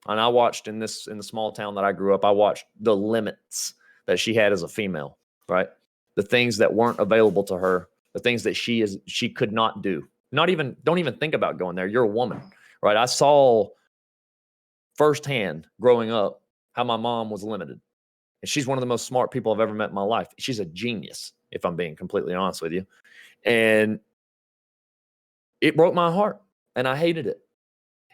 And I watched in the small town that I grew up, I watched the limits that she had as a female. Right, the things that weren't available to her, the things that she could not do. Don't even think about going there. You're a woman, right? I saw firsthand growing up how my mom was limited, and she's one of the most smart people I've ever met in my life. She's a genius, if I'm being completely honest with you, and it broke my heart, and I hated it.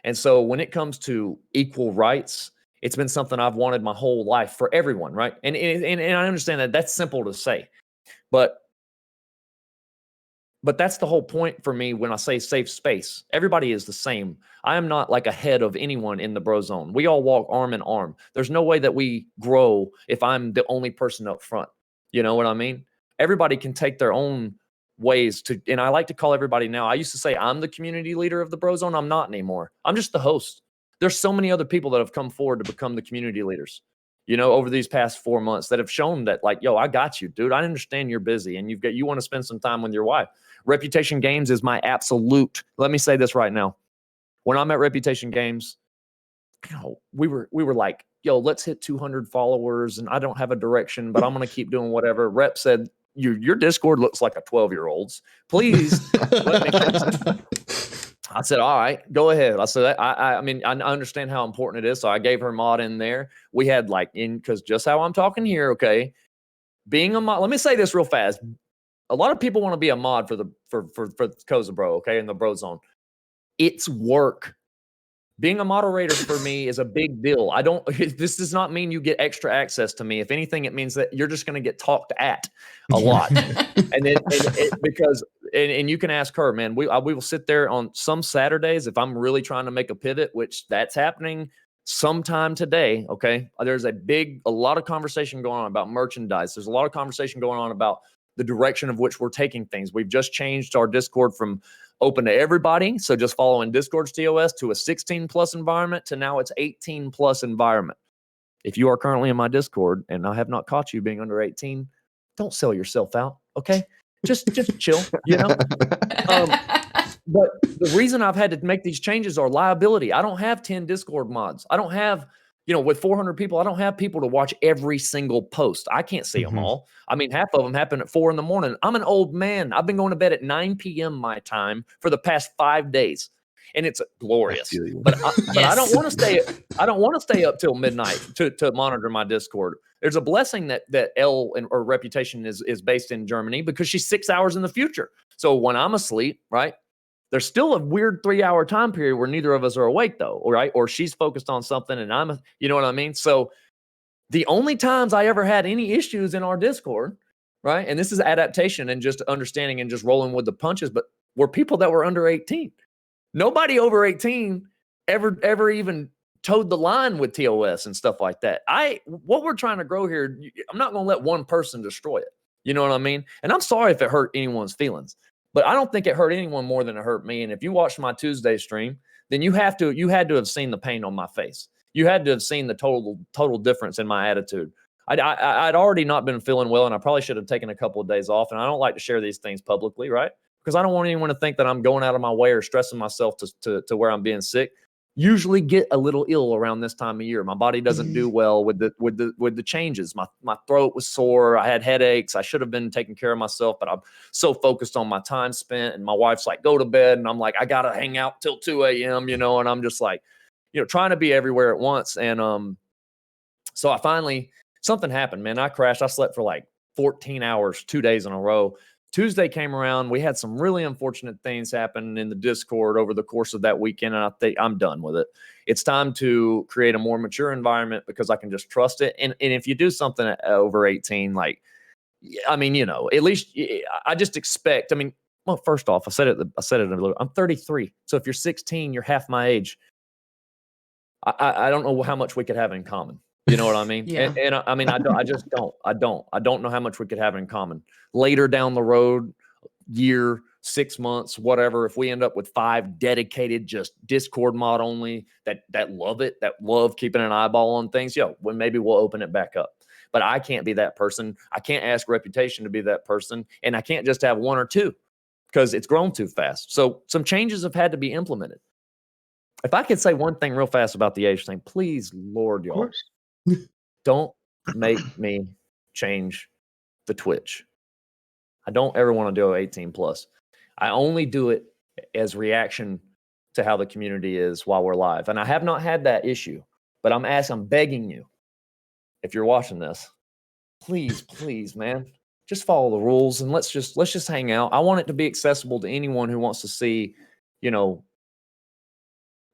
And so when it comes to equal rights, it's been something I've wanted my whole life for everyone, right? And I understand that that's simple to say, but that's the whole point for me when I say safe space. Everybody is the same. I am not like ahead of anyone in the Brozone. We all walk arm in arm. There's no way that we grow if I'm the only person up front. You know what I mean? Everybody can take their own ways to, and I like to call everybody now. I used to say I'm the community leader of the Brozone. I'm not anymore. I'm just the host. There's so many other people that have come forward to become the community leaders, over these past 4 months that have shown that, like, yo, I got you, dude. I understand you're busy and you want to spend some time with your wife. Reputation Games is my absolute. Let me say this right now. When I'm at Reputation Games, we were like, yo, let's hit 200 followers, and I don't have a direction, but I'm gonna keep doing whatever. Rep said, your Discord looks like a 12-year-old's. Please let me. I said, all right, go ahead. I said, I mean, I understand how important it is. So I gave her mod in there. We had because just how I'm talking here, okay, being a mod, let me say this real fast. A lot of people want to be a mod for CozoBro, okay, in the Brozone. It's work. Being a moderator for me is a big deal. This does not mean you get extra access to me. If anything, it means that you're just going to get talked at a lot. And then because you can ask her, man, we will sit there on some Saturdays if I'm really trying to make a pivot, which that's happening sometime today. Okay. There's a lot of conversation going on about merchandise. There's a lot of conversation going on about the direction of which we're taking things. We've just changed our Discord from open to everybody, so just following Discord's TOS, to a 16 plus environment, to now it's 18 plus environment. If you are currently in my Discord and I have not caught you being under 18, don't sell yourself out, okay? Just chill, you know? But the reason I've had to make these changes are liability. I don't have 10 Discord mods. I don't have, with 400 people, I don't have people to watch every single post. I can't see them all. I mean, half of them happen at 4 a.m. I'm an old man. I've been going to bed at 9 p.m. my time for the past 5 days. And it's glorious. But I don't want to stay. I don't want to stay up till midnight to monitor my Discord. There's a blessing that or Reputation is based in Germany, because she's 6 hours in the future. So when I'm asleep, right, there's still a weird 3-hour time period where neither of us are awake, though, right? Or she's focused on something and you know what I mean? So the only times I ever had any issues in our Discord, right, and this is adaptation and just understanding and just rolling with the punches, but were people that were under 18. Nobody over 18 ever even towed the line with TOS and stuff like that. What we're trying to grow here, I'm not going to let one person destroy it. You know what I mean? And I'm sorry if it hurt anyone's feelings, but I don't think it hurt anyone more than it hurt me. And if you watched my Tuesday stream, then you had to have seen the pain on my face. You had to have seen the total difference in my attitude. I'd already not been feeling well, and I probably should have taken a couple of days off. And I don't like to share these things publicly, right? Because I don't want anyone to think that I'm going out of my way or stressing myself to where I'm being sick. Usually get a little ill around this time of year. My body doesn't do well with the changes. My throat was sore. I had headaches. I should have been taking care of myself, but I'm so focused on my time spent. And my wife's like, go to bed. And I'm like, I got to hang out till 2 a.m., and I'm just like, trying to be everywhere at once. And so I finally, something happened, man. I crashed. I slept for like 14 hours, 2 days in a row. Tuesday came around. We had some really unfortunate things happen in the Discord over the course of that weekend, and I think I'm done with it. It's time to create a more mature environment because I can just trust it. And if you do something over 18, like, I mean, at least I just expect. I mean, well, first off, I said it a little. I'm 33, so if you're 16, you're half my age. I don't know how much we could have in common. You know what I mean? Yeah. And I mean, I just don't. I don't know how much we could have in common. Later down the road, year, 6 months, whatever, if we end up with 5 dedicated, just Discord mod only, that love it, that love keeping an eyeball on things, well, maybe we'll open it back up. But I can't be that person. I can't ask Reputation to be that person. And I can't just have 1 or 2 because it's grown too fast. So some changes have had to be implemented. If I could say one thing real fast about the age thing, please, Lord, y'all, don't make me change the Twitch. I don't ever want to do 18 plus. I only do it as reaction to how the community is while we're live. And I have not had that issue, but I'm begging you, if you're watching this, please, man, just follow the rules and let's just hang out. I want it to be accessible to anyone who wants to see,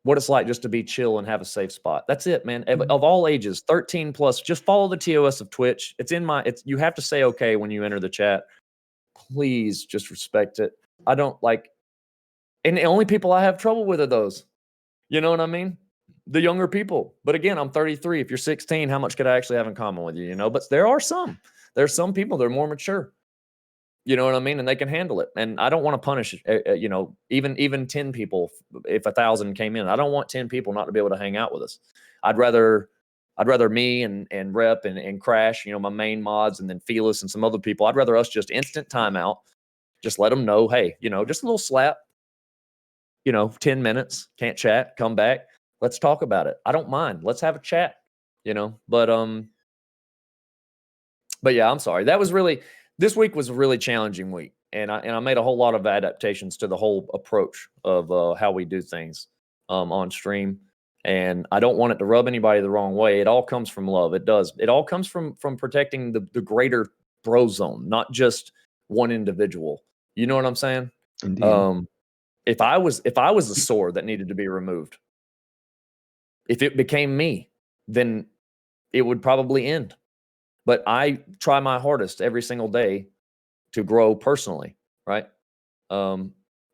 what it's like just to be chill and have a safe spot. That's it, man. Of all ages, 13 plus, just follow the TOS of Twitch. You have to say okay when you enter the chat. Please just respect it. I don't like, and the only people I have trouble with are those. You know what I mean? The younger people. But again, I'm 33. If you're 16, how much could I actually have in common with you? But there's some people that are more mature. You know what I mean? And they can handle it. And I don't want to punish, even 10 people. If 1,000 came in, I don't want 10 people not to be able to hang out with us. I'd rather me and Rep and Crash, my main mods, and then Felis and some other people. I'd rather us just instant timeout. Just let them know, hey, just a little slap. 10 minutes, can't chat, come back. Let's talk about it. I don't mind. Let's have a chat. But yeah, I'm sorry. This week was a really challenging week, and I made a whole lot of adaptations to the whole approach of how we do things on stream. And I don't want it to rub anybody the wrong way. It all comes from love. It does. It all comes from protecting the greater Brozo, not just one individual. You know what I'm saying? Indeed. If I was a sore that needed to be removed, if it became me, then it would probably end. But I try my hardest every single day to grow personally, right? I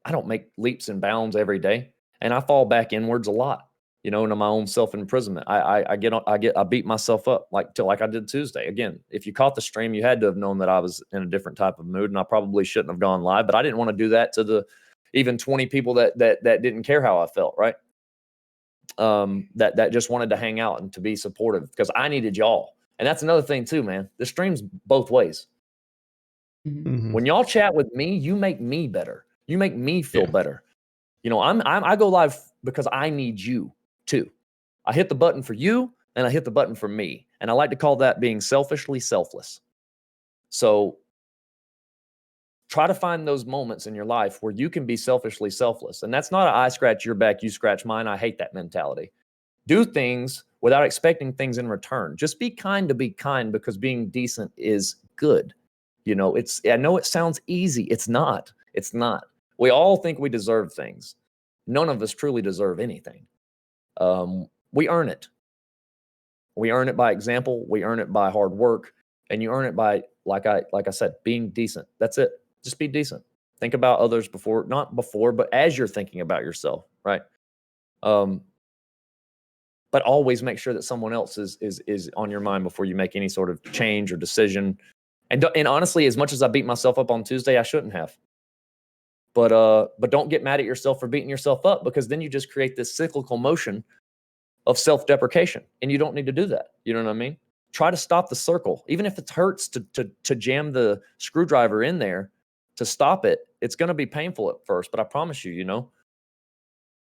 don't make leaps and bounds every day, and I fall back inwards a lot. into my own self imprisonment. I beat myself up like I did Tuesday. Again, if you caught the stream, you had to have known that I was in a different type of mood, and I probably shouldn't have gone live. But I didn't want to do that to the even 20 people that didn't care how I felt, right? That just wanted to hang out and to be supportive because I needed y'all. And that's another thing too, man. The stream's both ways. Mhm. When y'all chat with me, you make me better. You make me feel better. I go live because I need you too. I hit the button for you and I hit the button for me. And I like to call that being selfishly selfless. So try to find those moments in your life where you can be selfishly selfless. And that's not I scratch your back, you scratch mine. I hate that mentality. Do things without expecting things in return. Just be kind to be kind because being decent is good. I know it sounds easy. It's not. It's not. We all think we deserve things. None of us truly deserve anything. We earn it. We earn it by example. We earn it by hard work. And you earn it by, like I said, being decent. That's it. Just be decent. Think about others not before, but as you're thinking about yourself, right? But always make sure that someone else is on your mind before you make any sort of change or decision. And honestly, as much as I beat myself up on Tuesday, I shouldn't have. But don't get mad at yourself for beating yourself up, because then you just create this cyclical motion of self-deprecation, and you don't need to do that. You know what I mean? Try to stop the circle, even if it hurts to jam the screwdriver in there to stop it. It's going to be painful at first, but I promise you,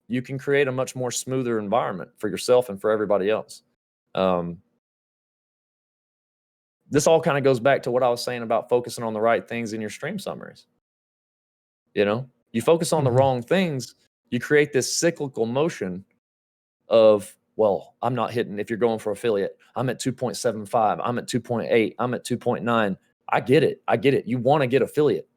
you can create a much more smoother environment for yourself and for everybody else. This all kind of goes back to what I was saying about focusing on the right things in your stream summaries. You focus on the wrong things, you create this cyclical motion of, well, I'm not hitting. If you're going for affiliate, I'm at 2.75, I'm at 2.8, I'm at 2.9. I get it. You want to get affiliate.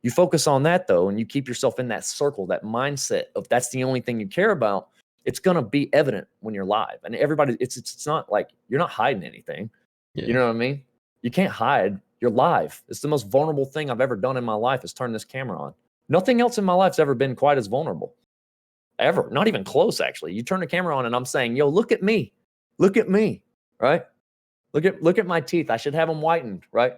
You focus on that though, and you keep yourself in that circle, that mindset of that's the only thing you care about. It's going to be evident when you're live, and everybody, it's not like you're not hiding anything. Yeah. You know what I mean? You can't hide. You're live. It's the most vulnerable thing I've ever done in my life is turn this camera on. Nothing else in my life's ever been quite as vulnerable. Ever. Not even close, actually. You turn the camera on and I'm saying, yo, look at me. Look at me. Right? Look at my teeth. I should have them whitened, right?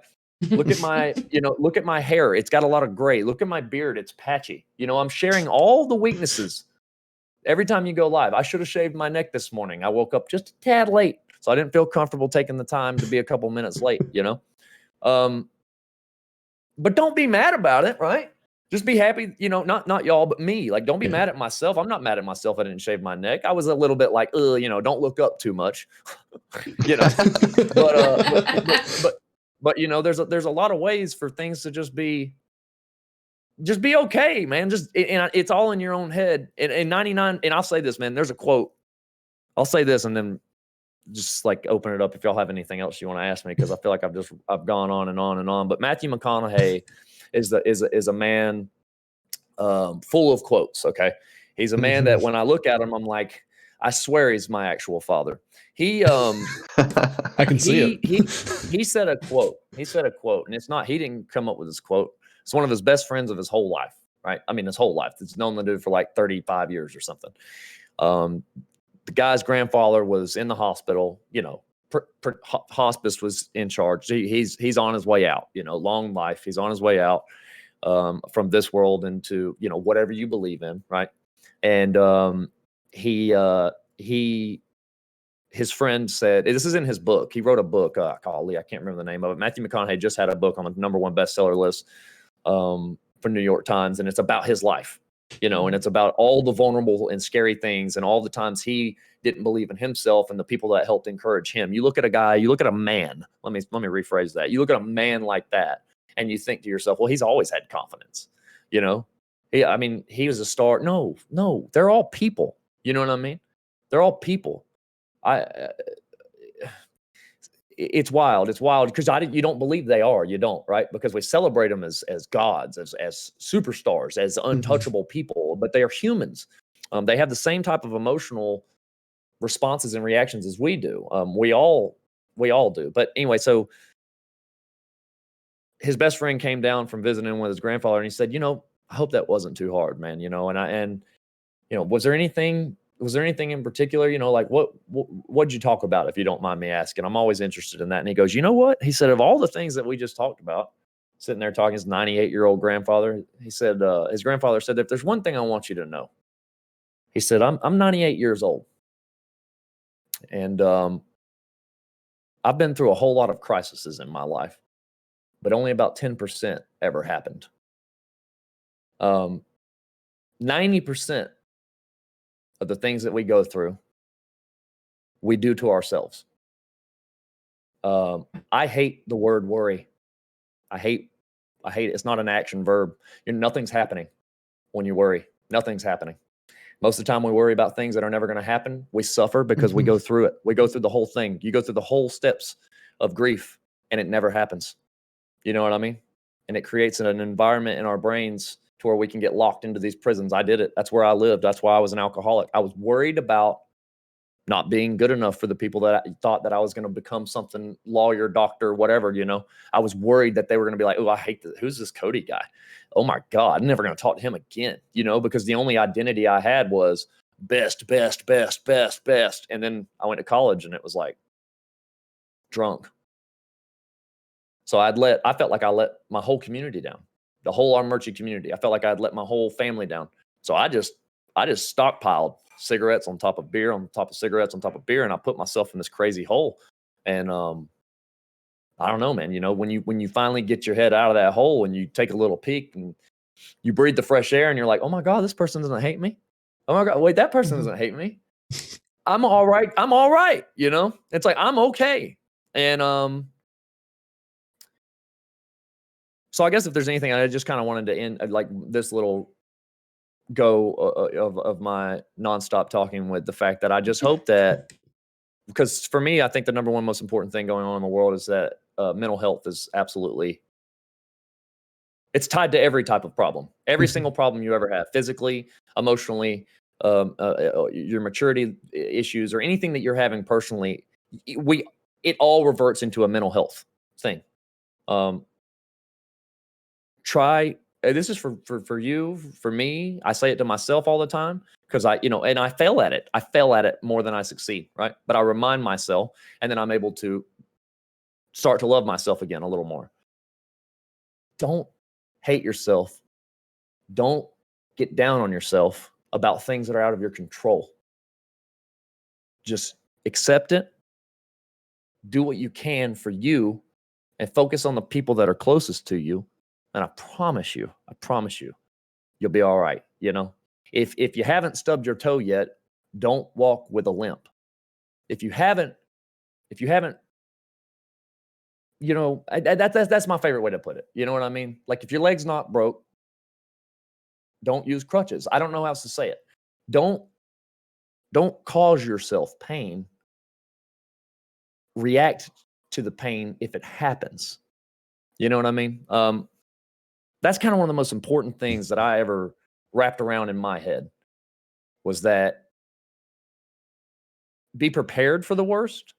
Look at my, look at my hair. It's got a lot of gray. Look at my beard. It's patchy. I'm sharing all the weaknesses every time you go live. I should have shaved my neck this morning. I woke up just a tad late, so I didn't feel comfortable taking the time to be a couple minutes late, But don't be mad about it, right? Just be happy, not y'all, but me. Like, don't be mad at myself. I'm not mad at myself. I didn't shave my neck. I was a little bit like, don't look up too much, But there's a lot of ways for things to just be okay, man. And it's all in your own head. And 99, and I'll say this, man, there's a quote. I'll say this and then just like open it up if y'all have anything else you want to ask me, because I feel like I've gone on and on and on. But Matthew McConaughey is a man full of quotes. Okay, he's a man that when I look at him, I'm like, I swear he's my actual father. He I can see it. He said a quote. He said a quote, and it's not, he didn't come up with this quote. It's one of his best friends of his whole life, right? I mean, his whole life. It's known the dude for like 35 years or something. The guy's grandfather was in the hospital, hospice was in charge. He's on his way out, long life. He's on his way out from this world into, whatever you believe in. Right. And his friend said, this is in his book. He wrote a book. I can't remember the name of it. Matthew McConaughey just had a book on the #1 bestseller list for New York Times. And it's about his life. And it's about all the vulnerable and scary things and all the times he didn't believe in himself and the people that helped encourage him. You look at a man, let me rephrase that. You look at a man like that and you think to yourself, well, he's always had confidence. He was a star. No, they're all people. You know what I mean? They're all people. It's wild. It's wild because you don't believe they are. You don't, right? Because we celebrate them as gods, as superstars, as untouchable people, but they are humans. They have the same type of emotional responses and reactions as we do. We all do. But anyway, so his best friend came down from visiting with his grandfather, and he said, I hope that wasn't too hard, man. And was there anything was there anything in particular, like what'd you talk about, if you don't mind me asking? I'm always interested in that. And he goes, you know what? He said, of all the things that we just talked about, sitting there talking, his 98-year-old grandfather, he said, his grandfather said, if there's one thing I want you to know, he said, I'm 98 years old. And I've been through a whole lot of crises in my life, but only about 10% ever happened. 90% of the things that we go through, we do to ourselves. I hate the word worry. I hate it. It's not an action verb. Nothing's happening when you worry. Nothing's happening. Most of the time we worry about things that are never going to happen. We suffer because we go through it. We go through the whole thing. You go through the whole steps of grief and it never happens. You know what I mean? And it creates an environment in our brains to where we can get locked into these prisons. I did it. That's where I lived. That's why I was an alcoholic. I was worried about not being good enough for the people that I thought that I was going to become something, lawyer, doctor, whatever, I was worried that they were going to be like, oh, I hate this. Who's this Cody guy? Oh my God, I'm never going to talk to him again, because the only identity I had was best. And then I went to college and it was like drunk. So I felt like I let my whole community down, the whole Armurchie community. I felt like I'd let my whole family down. So I just stockpiled cigarettes on top of beer, on top of cigarettes, on top of beer. And I put myself in this crazy hole. And I don't know, man, when you finally get your head out of that hole and you take a little peek and you breathe the fresh air and you're like, oh my God, this person doesn't hate me. Oh my God, wait, that person doesn't hate me. I'm all right. It's like, I'm okay. And so I guess if there's anything, I just kind of wanted to end like this little go of my nonstop talking with the fact that I just hope that, because for me, I think the number one most important thing going on in the world is that mental health is absolutely, it's tied to every type of problem, every single problem you ever have, physically, emotionally, your maturity issues, or anything that you're having personally. It all reverts into a mental health thing. This is for you, for me. I say it to myself all the time because and I fail at it. I fail at it more than I succeed, right? But I remind myself, and then I'm able to start to love myself again a little more. Don't hate yourself. Don't get down on yourself about things that are out of your control. Just accept it. Do what you can for you and focus on the people that are closest to you. And I promise you, you'll be all right. If you haven't stubbed your toe yet, don't walk with a limp. If you haven't, that's my favorite way to put it. You know what I mean? Like if your leg's not broke, don't use crutches. I don't know how else to say it. Don't cause yourself pain. React to the pain if it happens. You know what I mean? That's kind of one of the most important things that I ever wrapped around in my head, was that be prepared for the worst,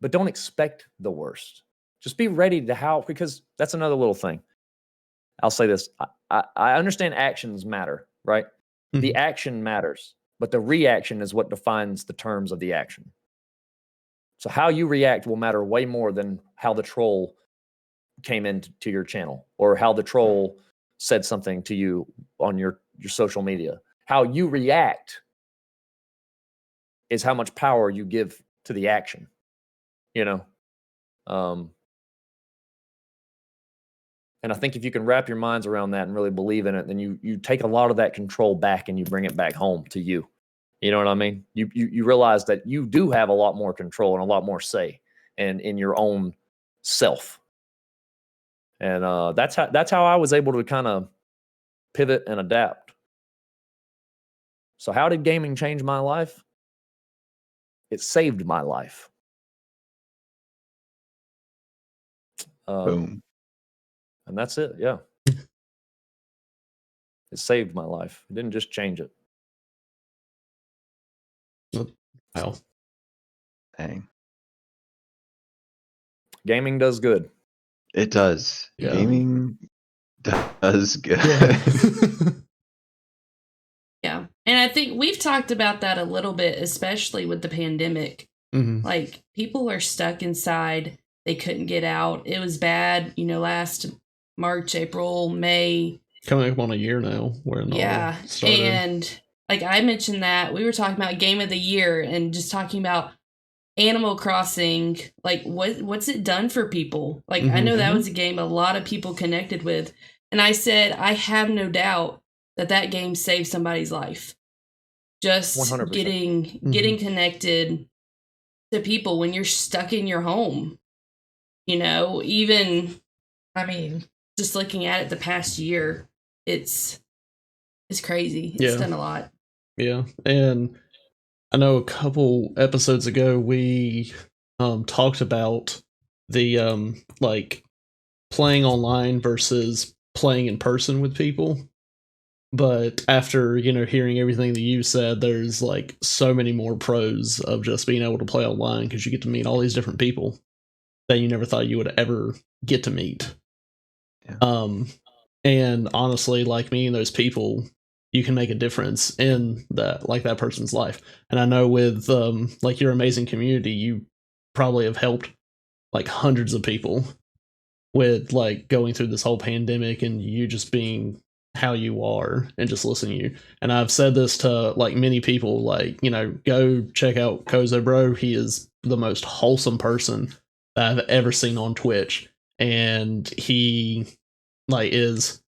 but don't expect the worst. Just be ready to because that's another little thing. I'll say this. I understand actions matter, right? Mm-hmm. The action matters, but the reaction is what defines the terms of the action. So how you react will matter way more than how the troll came into your channel or how the troll said something to you on your social media. How you react is how much power you give to the action, and I think if you can wrap your minds around that and really believe in it, then you take a lot of that control back and you bring it back home to you. You know what I mean? You realize that you do have a lot more control and a lot more say in your own self. And that's how I was able to kind of pivot and adapt. So how did gaming change my life? It saved my life. Boom. And that's it. Yeah. It saved my life. It didn't just change it. Wow. Dang. Gaming does good. It does. Yeah. Gaming does good. Yeah. And I think we've talked about that a little bit, especially with the pandemic. Mhm. Like, people are stuck inside. They couldn't get out. It was bad, last March, April, May. Coming up on a year now where it Yeah. all started. And like I mentioned that we were talking about game of the year and just talking about Animal Crossing. Like, what's it done for people? Like, I know that was a game a lot of people connected with. And I said, I have no doubt that game saved somebody's life. Just 100%. getting connected to people when you're stuck in your home. Even, I mean, just looking at it the past year, it's crazy. It's done a lot. Yeah. And I know a couple episodes ago we talked about the like playing online versus playing in person with people. But after, hearing everything that you said, there's like so many more pros of just being able to play online because you get to meet all these different people that you never thought you would ever get to meet. Yeah. And honestly, like meeting those people, you can make a difference in that person's life. And I know with like your amazing community, you probably have helped like hundreds of people with like going through this whole pandemic and you just being how you are and just listening to you. And I've said this to like many people, like, go check out CozoBro. He is the most wholesome person that I've ever seen on Twitch. And he like is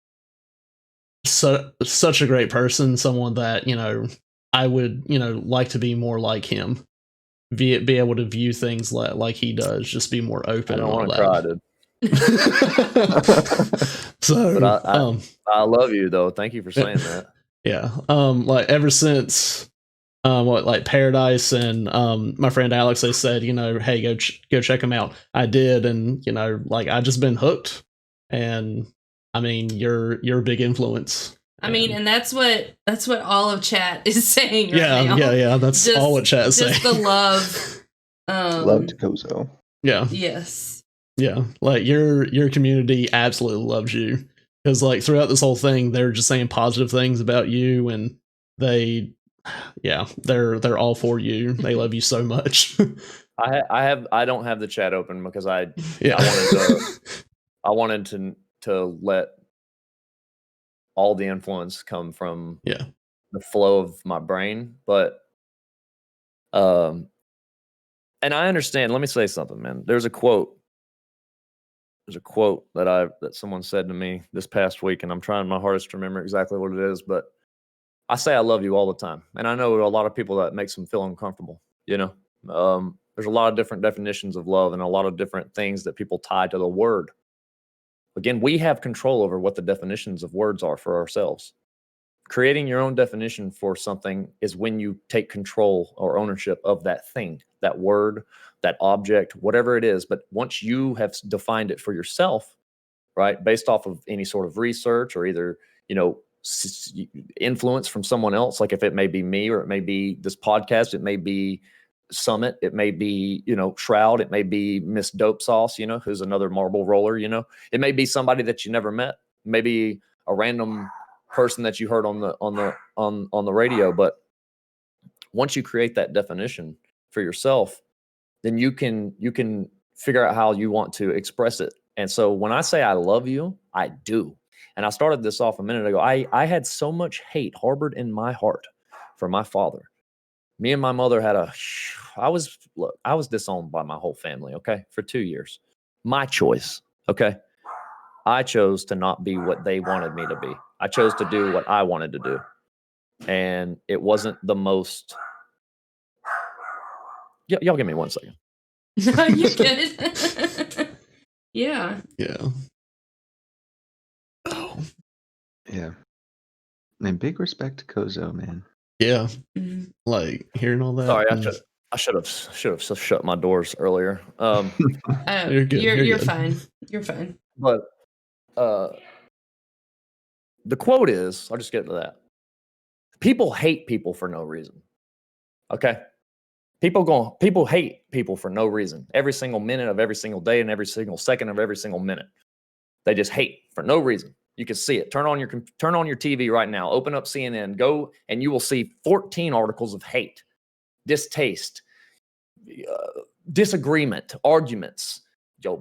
such a great person, someone that, I would, like to be more like him. Be able to view things like he does, just be more open. I don't and all want to that. cry, dude. So, But I love you though. Thank you for saying that. Yeah. Like ever since like Paradise and my friend Alex, they said, hey, go check him out. I did, and like I just been hooked. And I mean, you're a big influence. I mean, and that's what all of chat is saying right now. Yeah. That's just, all what chat is saying. Just the love. Love to Cozo. Yeah. Yes. Yeah, like your community absolutely loves you because like throughout this whole thing, they're just saying positive things about you, and they're all for you. They love you so much. I don't have the chat open because I wanted to let all the influence come from the flow of my brain, but and I understand. Let me say something, man. There's a quote that someone said to me this past week, and I'm trying my hardest to remember exactly what it is, but I say I love you all the time. And I know a lot of people that makes them feel uncomfortable, there's a lot of different definitions of love and a lot of different things that people tie to the word. Again, we have control over what the definitions of words are for ourselves. Creating your own definition for something is when you take control or ownership of that thing, that word, that object, whatever it is. But once you have defined it for yourself, right, based off of any sort of research or either, influence from someone else, like if it may be me or it may be this podcast, it may be Summit, it may be, Shroud, it may be Miss Dope Sauce, who's another marble roller, it may be somebody that you never met, maybe a random person that you heard on the radio. But once you create that definition for yourself, then you can figure out how you want to express it. And so when I say I love you, I do. And I started this off a minute ago. I had so much hate harbored in my heart for my father. Me and my mother had I was disowned by my whole family, okay, for 2 years. My choice, okay? I chose to not be what they wanted me to be. I chose to do what I wanted to do. And it wasn't the most... Y'all give me 1 second. No, you're good. Yeah. Yeah. Oh. Yeah. And big respect to Cozo, man. Yeah. Like hearing all that. Sorry, I should have shut my doors earlier. You're good. You're good. fine. You're fine. But the quote is, I'll just get to that. People hate people for no reason. Okay? People hate people for no reason. Every single minute of every single day and every single second of every single minute. They just hate for no reason. You can see it. Turn on your TV right now. Open up CNN. Go and you will see 14 articles of hate, distaste, disagreement, arguments.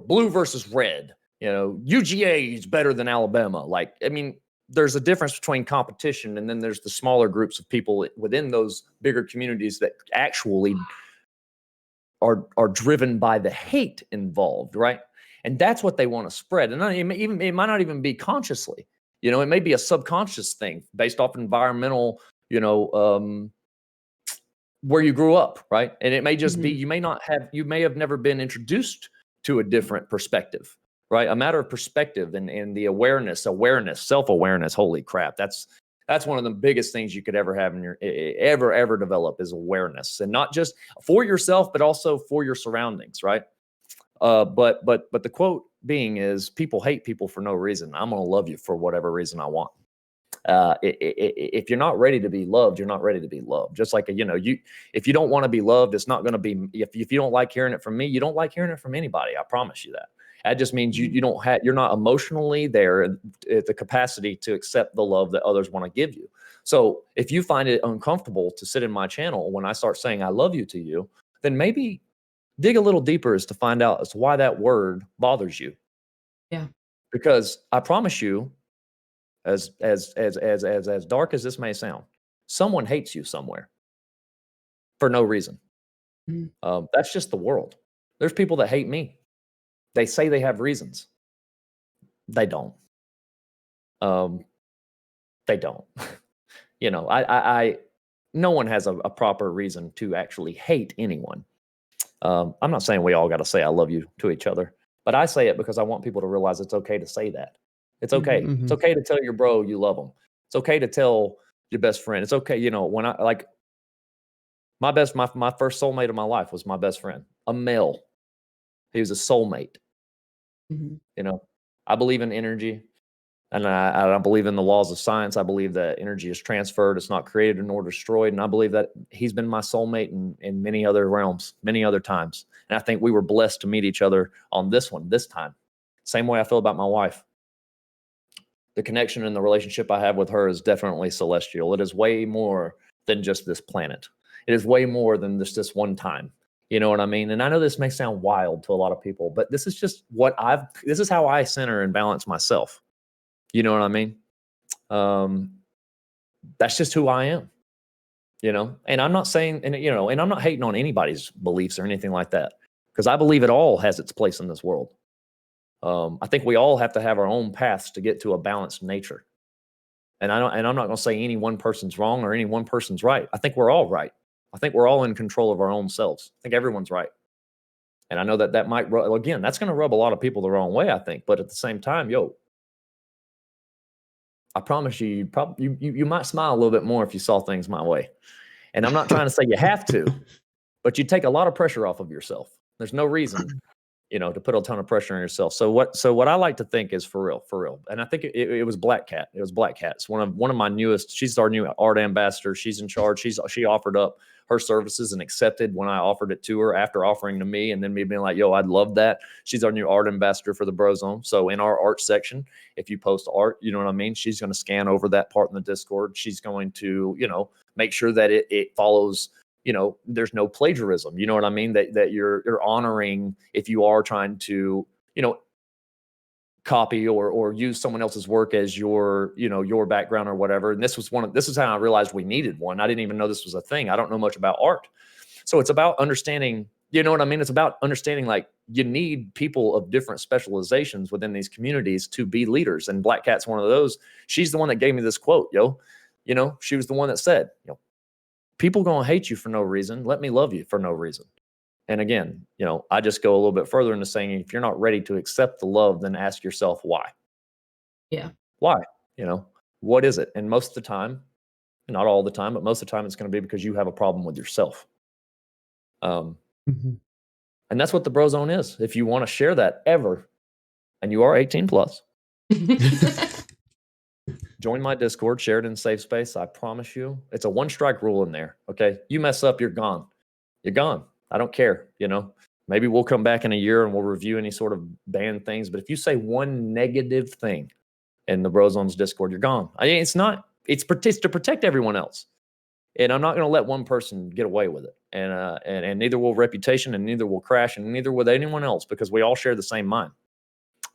Blue versus red. UGA is better than Alabama. Like, I mean, there's a difference between competition, and then there's the smaller groups of people within those bigger communities that actually are driven by the hate involved, right? And that's what they want to spread. And it might not even be consciously. It may be a subconscious thing based off environmental, where you grew up, right? And it may just be you may have never been introduced to a different perspective, right? A matter of perspective and the awareness, self-awareness. Holy crap, that's one of the biggest things you could ever have in your ever develop is awareness, and not just for yourself, but also for your surroundings, right? But the quote being is, people hate people for no reason. I'm going to love you for whatever reason I want. If you're not ready to be loved, you're not ready to be loved. Just like, if you don't want to be loved, it's not going to be, if you don't like hearing it from me, you don't like hearing it from anybody. I promise you that. That just means you're not emotionally there at the capacity to accept the love that others want to give you. So if you find it uncomfortable to sit in my channel when I start saying I love you to you, then maybe dig a little deeper as to find out as to why that word bothers you. Yeah. Because I promise you, as dark as this may sound, someone hates you somewhere for no reason. That's just the world. There's people that hate me. They say they have reasons. They don't. They don't. No one has a proper reason to actually hate anyone. I'm not saying we all got to say I love you to each other, but I say it because I want people to realize it's okay to say that. It's okay. Mm-hmm. It's okay to tell your bro you love him. It's okay to tell your best friend. It's okay. When I like my first soulmate of my life was my best friend, a male. He was a soulmate. Mm-hmm. I believe in energy, and I believe in the laws of science. I believe that energy is transferred. It's not created nor destroyed. And I believe that he's been my soulmate in many other realms, many other times. And I think we were blessed to meet each other on this time. Same way I feel about my wife. The connection and the relationship I have with her is definitely celestial. It is way more than just this planet. It is way more than just this one time. You know what I mean? And I know this may sound wild to a lot of people, but this is just this is how I center and balance myself. You know what I mean? That's just who I am, and I'm not saying, and I'm not hating on anybody's beliefs or anything like that, because I believe it all has its place in this world. I think we all have to have our own paths to get to a balanced nature. And I'm not going to say any one person's wrong or any one person's right. I think we're all right. I think we're all in control of our own selves. I think everyone's right. And I know that might, again, that's going to rub a lot of people the wrong way, I think. But at the same time, I promise you, you might smile a little bit more if you saw things my way. And I'm not trying to say you have to, but you take a lot of pressure off of yourself. There's no reason, to put a ton of pressure on yourself. So what I like to think is for real. And I think it was Black Cat. It was Black Cat. It's one of my newest. She's our new art ambassador. She's in charge. She offered up her services and accepted when I offered it to her after offering to me, and then me being like, I'd love that. She's our new art ambassador for the Brozo. So in our art section, if you post art, you know what I mean? She's going to scan over that part in the Discord. She's going to, make sure that it follows, there's no plagiarism. You know what I mean? That you're honoring if you are trying to, copy or use someone else's work as your background or whatever. And this is how I realized we needed one. I didn't even know this was a thing. I don't know much about art. So it's about understanding, you know what I mean? It's about understanding, like, you need people of different specializations within these communities to be leaders. And Black Cat's one of those. She's the one that gave me this quote, she was the one that said, people gonna hate you for no reason. Let me love you for no reason. And again, I just go a little bit further into saying, if you're not ready to accept the love, then ask yourself why. Yeah. Why? What is it? And most of the time, not all the time, but most of the time, it's going to be because you have a problem with yourself. And that's what the Brozone is. If you want to share that ever, and you are 18 plus, join my Discord, share it in safe space. I promise you, it's a 1-strike rule in there. Okay. You mess up, you're gone. You're gone. I don't care. Maybe we'll come back in a year and we'll review any sort of banned things. But if you say one negative thing in the Brozo's Discord, you're gone. I mean, it's to protect everyone else. And I'm not going to let one person get away with it. And neither will reputation, and neither will Crash, and neither will anyone else, because we all share the same mind.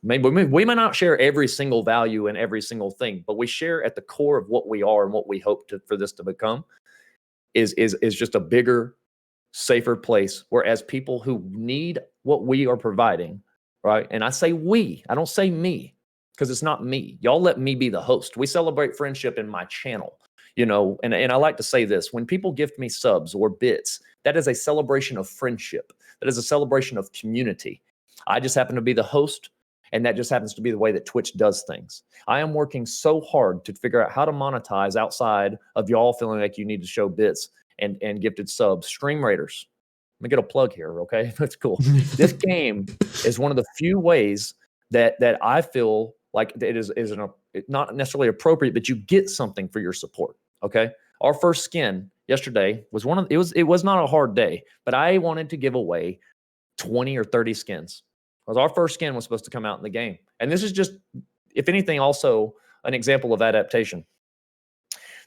Maybe we may not share every single value and every single thing, but we share at the core of what we are and what we hope for this to become is just a bigger, safer place, where as people who need what we are providing, right? And I say we, I don't say me, because it's not me. Y'all let me be the host. We celebrate friendship in my channel. And I like to say this: when people gift me subs or bits, that is a celebration of friendship. That is a celebration of community. I just happen to be the host, and that just happens to be the way that Twitch does things. I am working so hard to figure out how to monetize outside of y'all feeling like you need to show bits and gifted subs. Stream Raiders. Let me get a plug here, okay? That's cool. This game is one of the few ways that I feel like it is not necessarily appropriate, but you get something for your support. Okay. Our first skin yesterday was it was not a hard day, but I wanted to give away 20 or 30 skins, because our first skin was supposed to come out in the game. And this is just, if anything, also an example of adaptation.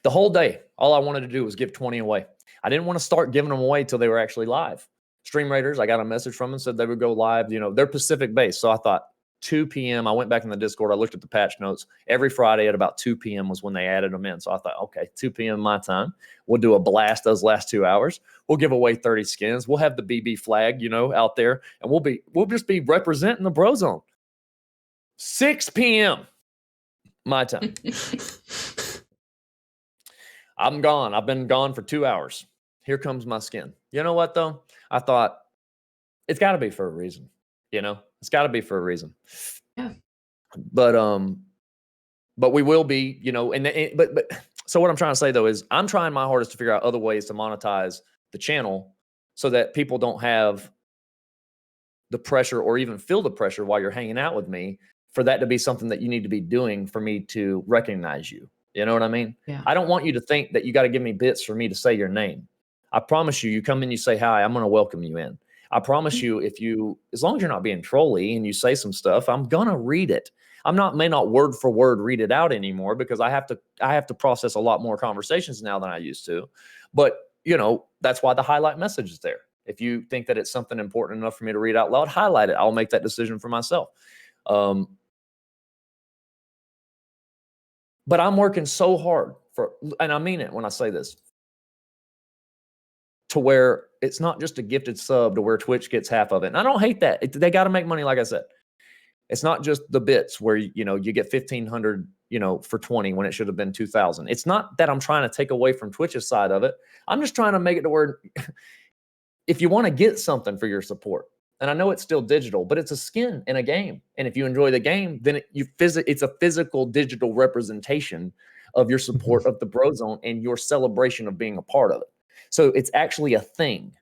The whole day, all I wanted to do was give 20 away. I didn't want to start giving them away till they were actually live. Stream Raiders, I got a message from them, said they would go live. They're Pacific based. So I thought 2 p.m. I went back in the Discord. I looked at the patch notes. Every Friday at about 2 p.m. was when they added them in. So I thought, okay, 2 p.m. my time. We'll do a blast those last 2 hours. We'll give away 30 skins. We'll have the BB flag, out there, and we'll just be representing the Brozo. 6 p.m. my time. I'm gone. I've been gone for 2 hours. Here comes my skin. You know what, though? I thought it's got to be for a reason. It's got to be for a reason. Yeah. But we will be, but so what I'm trying to say, though, is I'm trying my hardest to figure out other ways to monetize the channel so that people don't have the pressure or even feel the pressure while you're hanging out with me, for that to be something that you need to be doing for me to recognize you. You know what I mean? Yeah. I don't want you to think that you got to give me bits for me to say your name. I promise you come in, you say hi, I'm going to welcome you in. I promise you, as long as you're not being trolly and you say some stuff, I'm going to read it. May not word for word read it out anymore, because I have to process a lot more conversations now than I used to. But, that's why the highlight message is there. If you think that it's something important enough for me to read out loud, highlight it. I'll make that decision for myself. But I'm working so hard and I mean it when I say this, to where it's not just a gifted sub to where Twitch gets half of it. And I don't hate that. They got to make money, like I said. It's not just the bits where, you get 1,500, for 20 when it should have been 2,000. It's not that I'm trying to take away from Twitch's side of it. I'm just trying to make it to where if you want to get something for your support, and I know it's still digital, but it's a skin in a game. And if you enjoy the game, then it's a physical digital representation of your support of the Brozo and your celebration of being a part of it. So it's actually a thing,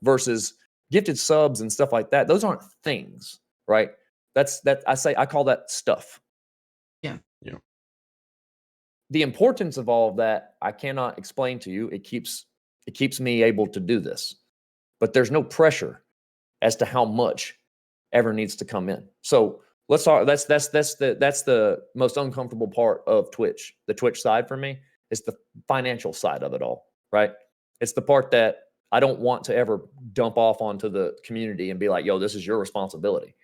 versus gifted subs and stuff like that. Those aren't things, right? I call that stuff. Yeah. Yeah. The importance of all of that, I cannot explain to you. It keeps me able to do this, but there's no pressure as to how much ever needs to come in. So let's talk. That's the most uncomfortable part of Twitch. The Twitch side for me is the financial side of it all, right? It's the part that I don't want to ever dump off onto the community and be like, yo, this is your responsibility.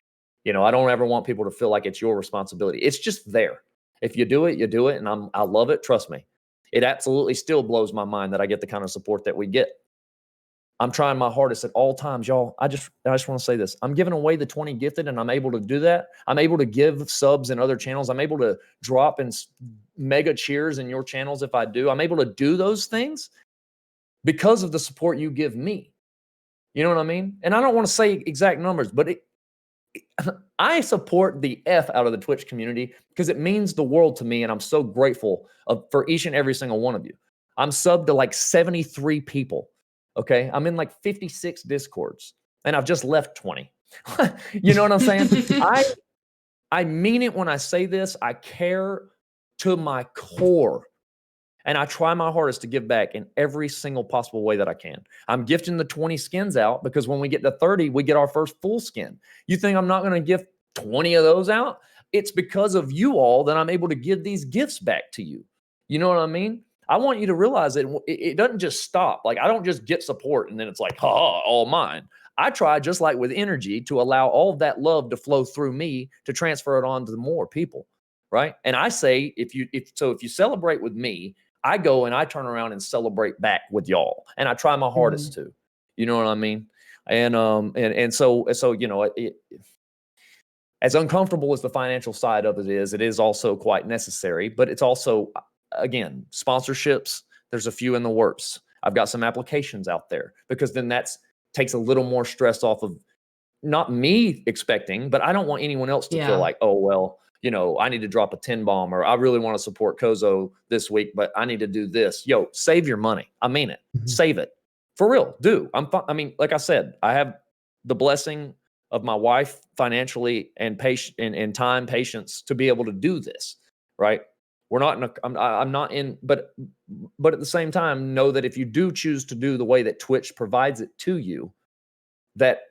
I don't ever want people to feel like it's your responsibility. It's just there. If you do it, you do it. And I love it. Trust me. It absolutely still blows my mind that I get the kind of support that we get. I'm trying my hardest at all times, y'all. I just want to say this. I'm giving away the 20 gifted, and I'm able to do that. I'm able to give subs in other channels. I'm able to drop in mega cheers in your channels if I do. I'm able to do those things because of the support you give me. You know what I mean? And I don't want to say exact numbers, but I support the F out of the Twitch community because it means the world to me, and I'm so grateful for each and every single one of you. I'm subbed to like 73 people. Okay, I'm in like 56 Discords, and I've just left 20. You know what I'm saying? I mean it when I say this. I care to my core, and I try my hardest to give back in every single possible way that I can. I'm gifting the 20 skins out because when we get to 30, we get our first full skin. You think I'm not going to gift 20 of those out? it's because of you all that I'm able to give these gifts back to you. You know what I mean? I want you to realize that it doesn't just stop. Like, I don't just get support and then it's like, all mine. I try, just like with energy, to allow all of that love to flow through me to transfer it on to more people, right? And I say, if you celebrate with me, I go and I turn around and celebrate back with y'all, and I try my hardest to. You know what I mean? And so you know, as uncomfortable as the financial side of it is also quite necessary. But it's also, again, sponsorships. There's a few in the works. I've got some applications out there, because then takes a little more stress off of not me expecting, but I don't want anyone else to feel like, oh, well, you know, I need to drop a 10 bomb, or I really want to support Cozo this week, but I need to do this. Yo, save your money. I mean it. Save it. For real. Do. I mean, like I said, I have the blessing of my wife financially and time, patience to be able to do this, right? We're not in I'm not in, but at the same time, know that if you do choose to do the way that Twitch provides it to you, that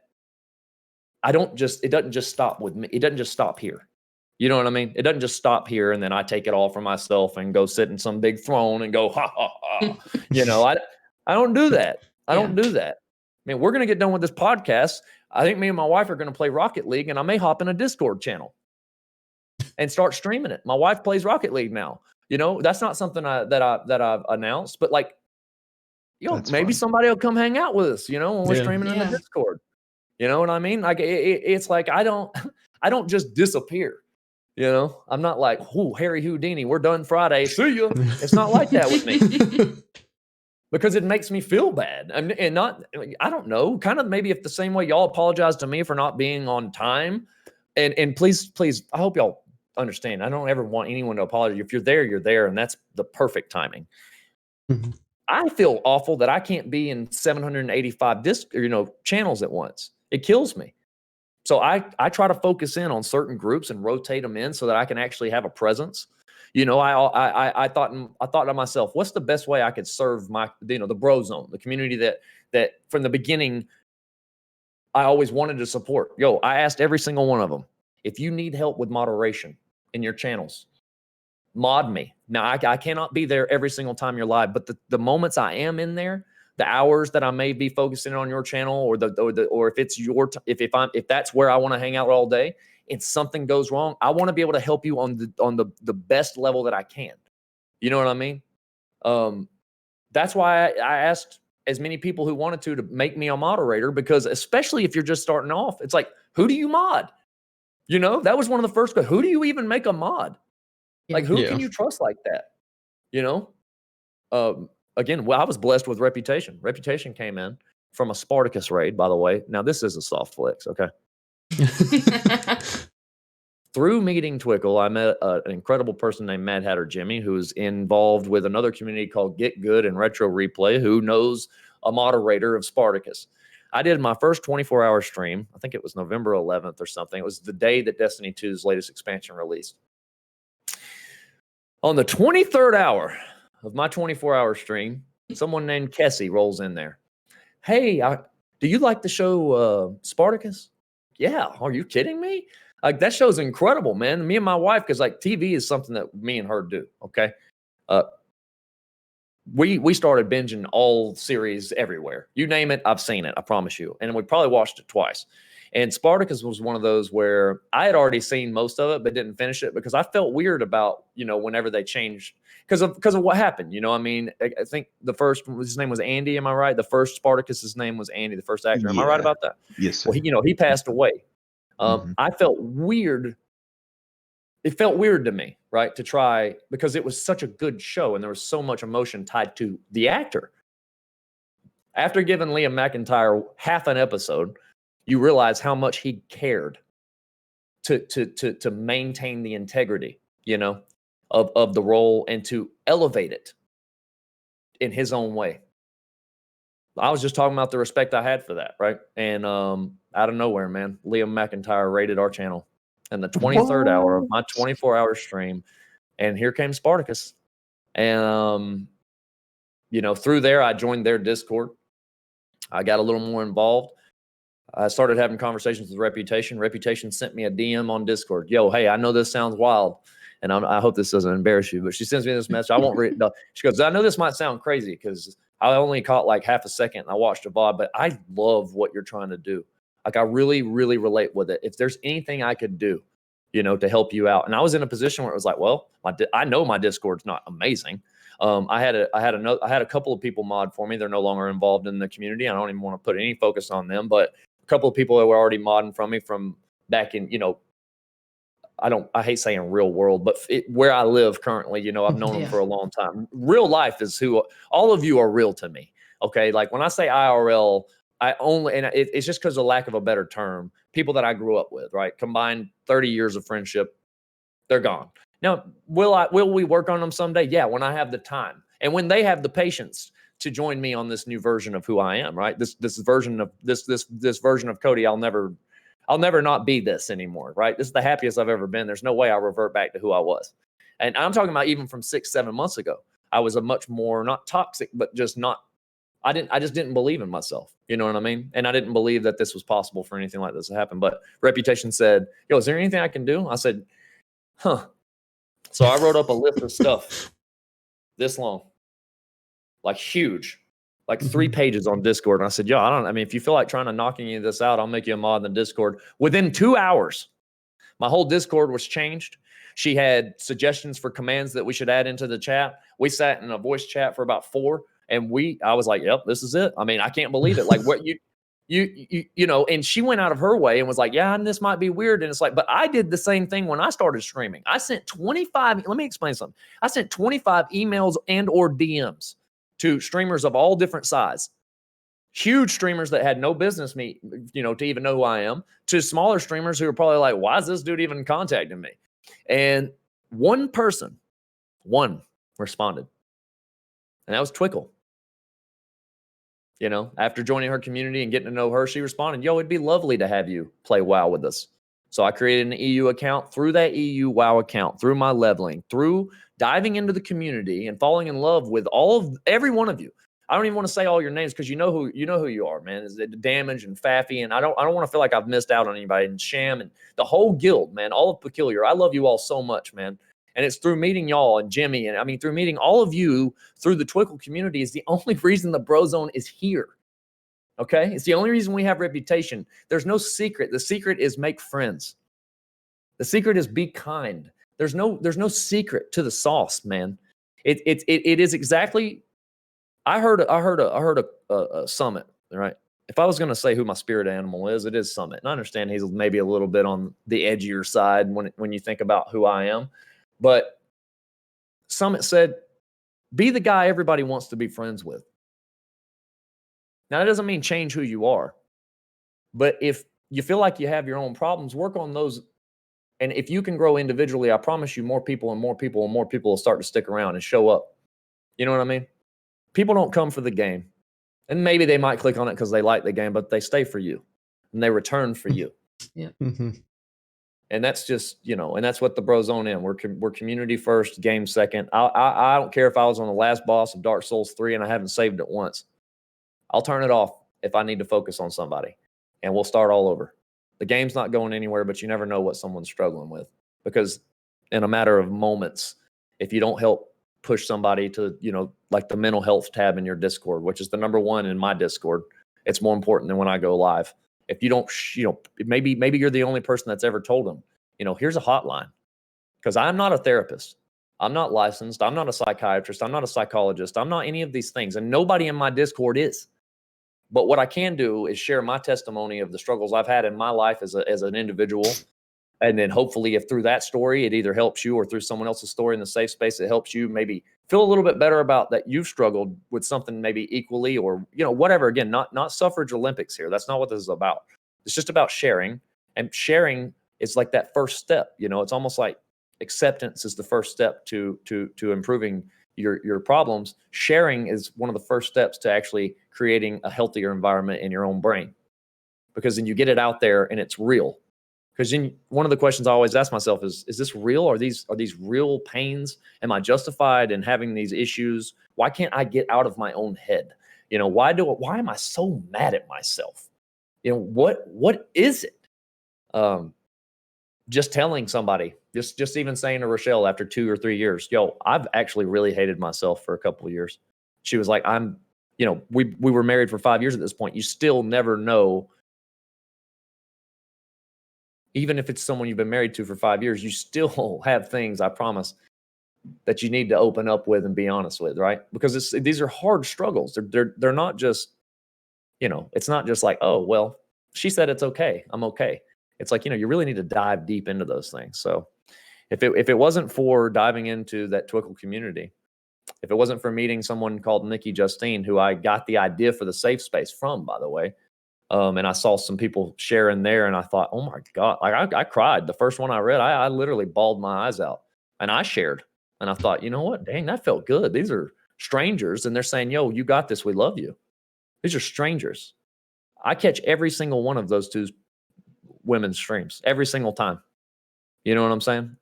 it doesn't just stop with me. It doesn't just stop here. You know what I mean? It doesn't just stop here and then I take it all for myself and go sit in some big throne and go, ha, ha, ha. You know, I don't do that. I don't do that. I mean, we're going to get done with this podcast. I think me and my wife are going to play Rocket League, and I may hop in a Discord channel and start streaming it. My wife plays Rocket League now. You know, that's not something that I've announced, but like, maybe somebody will come hang out with us, you know, when we're streaming in the Discord. You know what I mean? Like, it's like, I don't just disappear. You know, I'm not like, Harry Houdini, we're done Friday. See ya. It's not like that with me. Because it makes me feel bad. And not, I don't know, kind of maybe if the same way y'all apologize to me for not being on time. And please, I hope y'all understand. I don't ever want anyone to apologize. If you're there, and that's the perfect timing. I feel awful that I can't be in 785 channels at once. It kills me. So I try to focus in on certain groups and rotate them in so that I can actually have a presence. You know, I thought to myself, what's the best way I could serve the Brozo, the community that from the beginning I always wanted to support. Yo, I asked every single one of them, if you need help with moderation in your channels, mod me. Now I cannot be there every single time you're live, but the moments I am in there, the hours that I may be focusing on your channel, or if it's if that's where I want to hang out all day, and something goes wrong, I want to be able to help you on the best level that I can. You know what I mean? That's why I asked as many people who wanted to make me a moderator, because especially if you're just starting off, it's like, who do you mod? You know, that was one of the first. Who do you even make a mod? Like, who can you trust like that? You know? Again, well, I was blessed with Reputation. Reputation came in from a Spartacus raid, by the way. Now, this is a soft flex, okay? Through meeting Twickle, I met an incredible person named Mad Hatter Jimmy, who's involved with another community called Get Good and Retro Replay, who knows a moderator of Spartacus. I did my first 24-hour stream. I think it was November 11th or something. It was the day that Destiny 2's latest expansion released. On the 23rd hour of my 24-hour stream, someone named Kessie rolls in there. Hey, do you like the show Spartacus? Yeah. Are you kidding me? Like, that show's incredible, man. Me and my wife, because like TV is something that me and her do. Okay. We started binging all series everywhere. You name it, I've seen it. I promise you. And we probably watched it twice. And Spartacus was one of those where I had already seen most of it, but didn't finish it because I felt weird about, whenever they changed because of what happened. I mean, I think his name was Andy. Am I right? The first Spartacus's name was Andy, the first actor. Am I right about that? Yes, sir. Well, he passed away. I felt weird. It felt weird to me, right? To try, because it was such a good show and there was so much emotion tied to the actor. After giving Liam McIntyre half an episode, you realize how much he cared to maintain the integrity, of the role and to elevate it in his own way. I was just talking about the respect I had for that, right? And out of nowhere, man, Liam McIntyre raided our channel in the 23rd hour of my 24-hour stream, and here came Spartacus. And through there, I joined their Discord. I got a little more involved. I started having conversations with Reputation. Reputation sent me a DM on Discord. Yo, hey, I know this sounds wild, and I hope this doesn't embarrass you, but she sends me this message. I won't read it. She goes, I know this might sound crazy because I only caught like half a second and I watched a VOD, but I love what you're trying to do. Like, I really, really relate with it. If there's anything I could do, to help you out. And I was in a position where it was like, well, I know my Discord's not amazing. I had a couple of people mod for me. They're no longer involved in the community. I don't even want to put any focus on them, but a couple of people that were already modding from me from back in, I hate saying real world, but where I live currently, I've known them for a long time. Real life is who all of you are real to me. Okay. Like when I say IRL, it's just because of lack of a better term, people that I grew up with, right? Combined 30 years of friendship, they're gone. Now, will we work on them someday? Yeah, when I have the time and when they have the patience to join me on this new version of who I am, right? This version of this version of Cody, I'll never not be this anymore, right? This is the happiest I've ever been. There's no way I'll revert back to who I was. And I'm talking about even from 6-7 months ago. I was a much more, not toxic, but just not, I just didn't believe in myself. You know what I mean? And I didn't believe that this was possible for anything like this to happen. But Reputation said, yo, is there anything I can do? I said, huh. So I wrote up a list of stuff this long, like huge, like 3 pages on Discord. And I said, yo, if you feel like trying to knock any of this out, I'll make you a mod in the Discord. Within 2 hours, my whole Discord was changed. She had suggestions for commands that we should add into the chat. We sat in a voice chat for about 4. And I was like, yep, this is it. I mean, I can't believe it. Like what and she went out of her way and was like, yeah, and this might be weird. And it's like, but I did the same thing when I started streaming. I sent 25, let me explain something. I sent 25 emails and or DMs to streamers of all different size. Huge streamers that had no business to even know who I am, to smaller streamers who are probably like, why is this dude even contacting me? And one responded. And that was Twickle. After joining her community and getting to know her, she responded, yo, it'd be lovely to have you play WoW with us. So I created an EU account. Through that EU WoW account, through my leveling, through diving into the community and falling in love with every one of you. I don't even want to say all your names because you know who you are, man. Is it Damage and Faffy, and I don't want to feel like I've missed out on anybody, and Sham and the whole guild, man. All of Peculiar. I love you all so much, man. And it's through meeting y'all and Jimmy, and through meeting all of you through the Twickle community is the only reason the Brozone is here. Okay? It's the only reason we have Reputation. There's no secret. The secret is make friends. The secret is be kind. There's no secret to the sauce, man. It is exactly. I heard a Summit, right? If I was going to say who my spirit animal is, it is Summit. And I understand he's maybe a little bit on the edgier side when you think about who I am. But Summit said, be the guy everybody wants to be friends with. Now, that doesn't mean change who you are. But if you feel like you have your own problems, work on those. And if you can grow individually, I promise you more people and more people and more people will start to stick around and show up. You know what I mean? People don't come for the game. And maybe they might click on it because they like the game, but they stay for you. And they return for you. Yeah. Mm-hmm. And that's just, and that's what the Brozone in. We're community first, game second. I don't care if I was on the last boss of Dark Souls 3 and I haven't saved it once. I'll turn it off if I need to focus on somebody. And we'll start all over. The game's not going anywhere, but you never know what someone's struggling with. Because in a matter of moments, if you don't help push somebody to, like the mental health tab in your Discord, which is the number 1 in my Discord, it's more important than when I go live. If you don't, maybe you're the only person that's ever told them, here's a hotline. Because I'm not a therapist. I'm not licensed. I'm not a psychiatrist. I'm not a psychologist. I'm not any of these things. And nobody in my Discord is. But what I can do is share my testimony of the struggles I've had in my life as an individual. And then hopefully if through that story, it either helps you or through someone else's story in the safe space, it helps you maybe feel a little bit better about that you've struggled with something maybe equally or, whatever. Again, not suffrage Olympics here. That's not what this is about. It's just about sharing. And sharing is like that first step. It's almost like acceptance is the first step to improving your problems. Sharing is one of the first steps to actually creating a healthier environment in your own brain. Because then you get it out there and it's real. Because one of the questions I always ask myself is this real? Are these real pains? Am I justified in having these issues? Why can't I get out of my own head? Why am I so mad at myself? what is it? Just telling somebody, just even saying to Rochelle after 2 or 3 years, yo, I've actually really hated myself for a couple of years. She was like, we were married for 5 years at this point. You still never know. Even if it's someone you've been married to for 5 years, you still have things, I promise, that you need to open up with and be honest with, right? Because these are hard struggles. They're not just, it's not just like, oh, well, she said it's okay, I'm okay. It's like, you really need to dive deep into those things. So if it wasn't for diving into that Twickle community, if it wasn't for meeting someone called Nikki Justine, who I got the idea for the safe space from, by the way, and I saw some people sharing there, and I thought, oh my God, like I cried. The first one I read, I literally bawled my eyes out, and I shared, and I thought, you know what? Dang, that felt good. These are strangers, and they're saying, yo, you got this. We love you. These are strangers. I catch every single one of those two women's streams every single time. You know what I'm saying?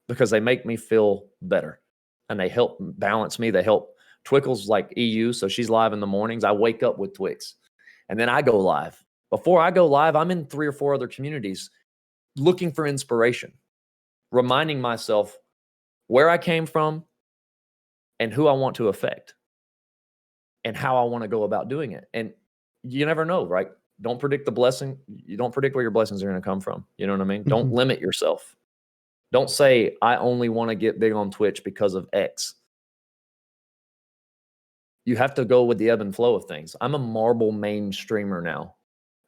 Because they make me feel better, and they help balance me. They help. Twickle's like EU, so she's live in the mornings. I wake up with Twix. And then I go live. Before I go live, I'm in 3 or 4 other communities looking for inspiration, reminding myself where I came from and who I want to affect and how I want to go about doing it. And you never know, right? Don't predict the blessing. You don't predict where your blessings are going to come from. You know what I mean? Don't limit yourself. Don't say, I only want to get big on Twitch because of X. You have to go with the ebb and flow of things. I'm a marble main streamer now.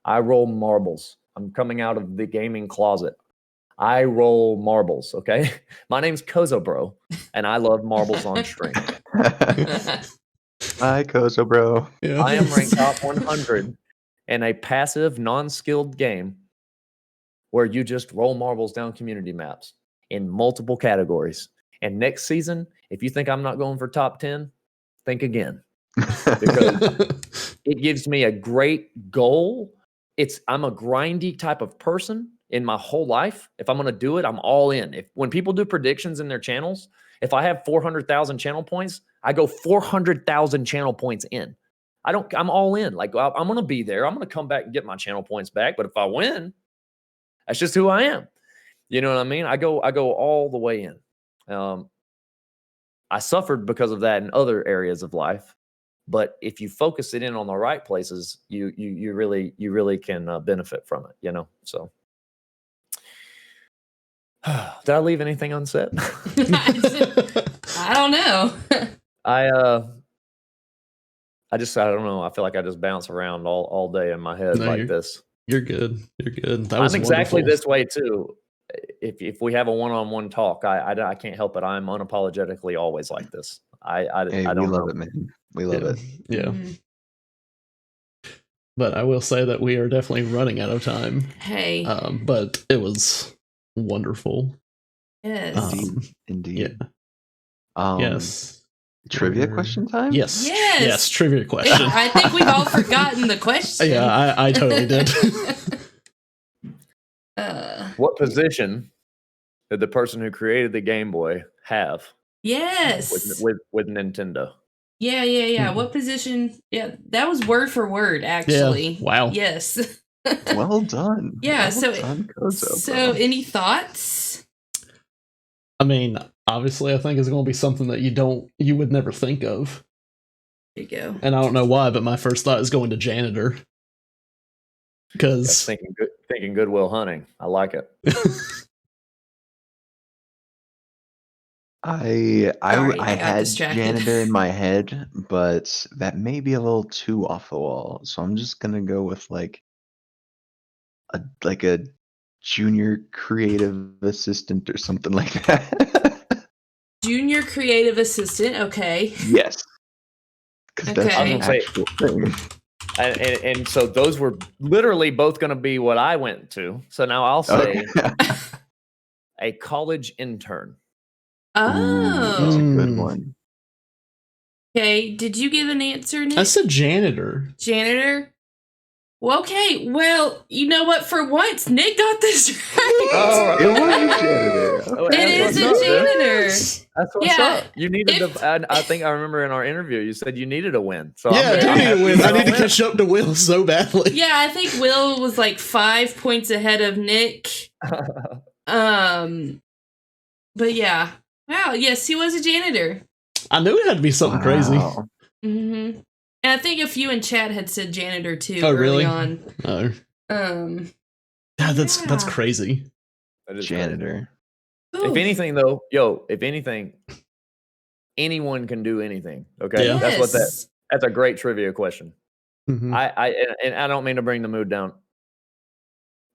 I roll marbles. I'm coming out of the gaming closet. I roll marbles, okay? My name's CozoBro, and I love marbles on stream. Hi, CozoBro. Yeah. I am ranked top 100 in a passive, non-skilled game where you just roll marbles down community maps in multiple categories. And next season, if you think I'm not going for top 10, think again. Because it gives me a great goal. I'm a grindy type of person in my whole life. If I'm going to do it, I'm all in. When people do predictions in their channels, if I have 400,000 channel points, I go 400,000 channel points in. I'm all in. Like, I'm going to be there. I'm going to come back and get my channel points back. But if I win, that's just who I am. You know what I mean? I go all the way in. I suffered because of that in other areas of life. But if you focus it in on the right places, you really can benefit from it, So, did I leave anything unsaid? I don't know. I don't know. I feel like I just bounce around all day in my head like this. You're good. You're good. That I'm was exactly wonderful. this way too. If we have a one-on-one talk, I can't help it. I'm unapologetically always like this. Hey, I don't we know. love it, man. We love it. Yeah. Mm-hmm. But I will say that we are definitely running out of time. Hey. But it was wonderful. Yes. Indeed. Yeah. Yes. Trivia question time? Yes. Yes. Yes. Trivia question. I think we've all forgotten the question. Yeah, I totally did. What position did the person who created the Game Boy have? Yes. With Nintendo. Yeah. Mhm. What position? Yeah, that was word for word, actually. Yeah. Wow. Yes. Well done. Yeah. Well done, Cozo, So bro. any thoughts? I mean, obviously, I think it's going to be something that you would never think of. There you go. And I don't know why, but my first thought is going to janitor. Because Thinking Goodwill Hunting. I like it. I got had distracted. janitor in my head, but that may be a little too off the wall. So I'm just gonna go with like a junior creative assistant or something like that. Junior creative assistant. Okay. Yes. Because that's Okay. an I was gonna actual thing. And so those were literally both going to be what I went to. So now I'll say a college intern. Oh. That's a good Mm. one. Okay. Did you give an answer, Nick? I said janitor. Janitor? Well, okay. Well, you know what? For once, Nick got this right. It was a janitor. Oh, It is a janitor. That's what's Yeah, up. You needed if- the. I think I remember in our interview you said you needed a win. So Yeah, I do I'm need to win. I need to win. catch up to Will so badly. Yeah, I think Will was like 5 points ahead of Nick. But yeah. Wow, yes, he was a janitor. I knew it had to be something crazy. Wow. Mm-hmm. And I think a few in chat had said janitor too Oh, early really? on. Oh, God, that's Yeah. crazy. That is crazy. Janitor. If Oof. anything, though, if anything, anyone can do anything. Okay, Yeah. that's a great trivia question. Mhm. And I don't mean to bring the mood down.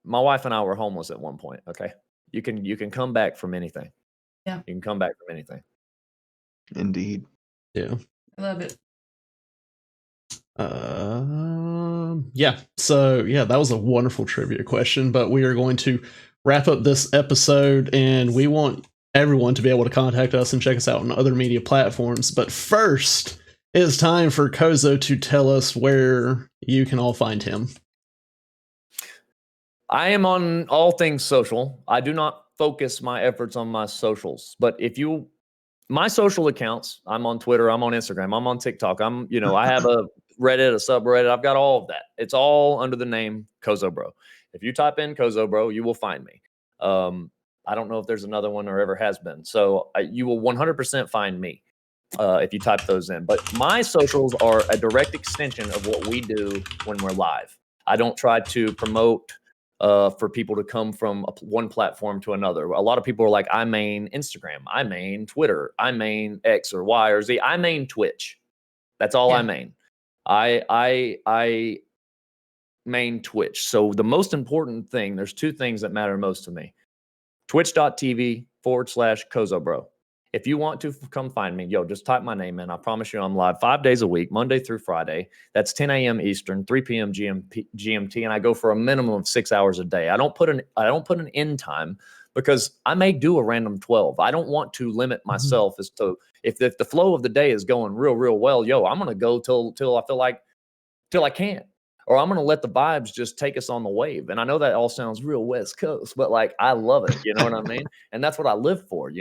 My wife and I were homeless at one point. Okay, you can come back from anything. Yeah. You can come back from anything. Indeed. Yeah. I love it. Yeah. So yeah, that was a wonderful trivia question, but we are going to wrap up this episode, and we want everyone to be able to contact us and check us out on other media platforms. But first, it is time for Cozo to tell us where you can all find him. I am on all things social. I do not focus my efforts on my socials, but my social accounts, I'm on Twitter, I'm on Instagram, I'm on TikTok, I have a Reddit, a subreddit, I've got all of that. It's all under the name CozoBro. If you type in CozoBro, you will find me. I don't know if there's another one or ever has been. So you will 100% find me if you type those in. But my socials are a direct extension of what we do when we're live. I don't try to promote for people to come from one platform to another. A lot of people are like, I main Instagram, I main Twitter, I main X or Y or Z, I main Twitch. That's all I main. I main Twitch. So the most important thing, there's two things that matter most to me. Twitch.tv/CozoBro. If you want to come find me, just type my name in. I promise you I'm live 5 days a week, Monday through Friday. That's 10 a.m. Eastern, 3 p.m. GMT, and I go for a minimum of 6 hours a day. I don't put an end time because I may do a random 12. I don't want to limit myself as to if the flow of the day is going real well, I'm gonna go till I feel like till I can't. Or I'm going to let the vibes just take us on the wave. And I know that all sounds real West Coast, but like, I love it. You know what I mean? And that's what I live for,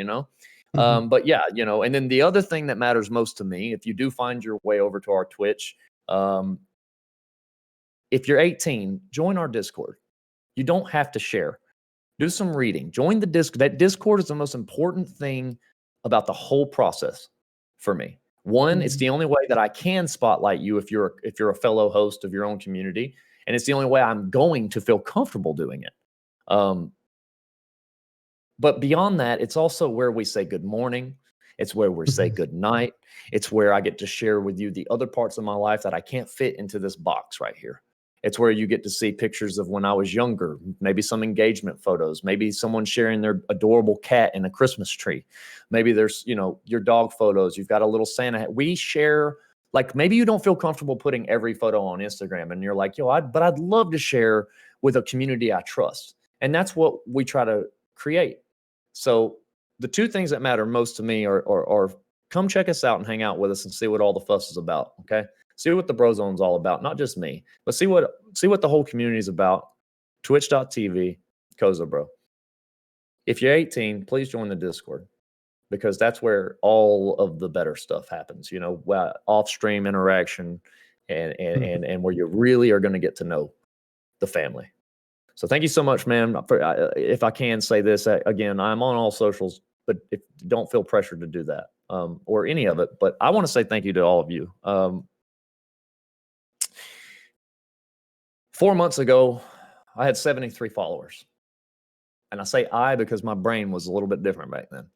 But yeah, and then the other thing that matters most to me, if you do find your way over to our Twitch, if you're 18, join our Discord. You don't have to share. Do some reading. Join the Discord. That Discord is the most important thing about the whole process for me. One, it's the only way that I can spotlight you if you're a fellow host of your own community, and it's the only way I'm going to feel comfortable doing it. But beyond that, it's also where we say good morning. It's where we say good night. It's where I get to share with you the other parts of my life that I can't fit into this box right here. It's where you get to see pictures of when I was younger, maybe some engagement photos, maybe someone sharing their adorable cat in a Christmas tree. Maybe there's, your dog photos. You've got a little Santa hat. We share, like maybe you don't feel comfortable putting every photo on Instagram and you're like, but I'd love to share with a community I trust. And that's what we try to create. So the two things that matter most to me are come check us out and hang out with us and see what all the fuss is about. Okay. See what the Brozone's all about, not just me, but see what the whole community is about. Twitch.tv, CozoBro. If you're 18, please join the Discord because that's where all of the better stuff happens. Off-stream interaction and where you really are going to get to know the family. So thank you so much, man. If I can say this again, I'm on all socials, but don't feel pressured to do that or any of it. But I want to say thank you to all of you. 4 months ago, I had 73 followers. And I say I because my brain was a little bit different back then.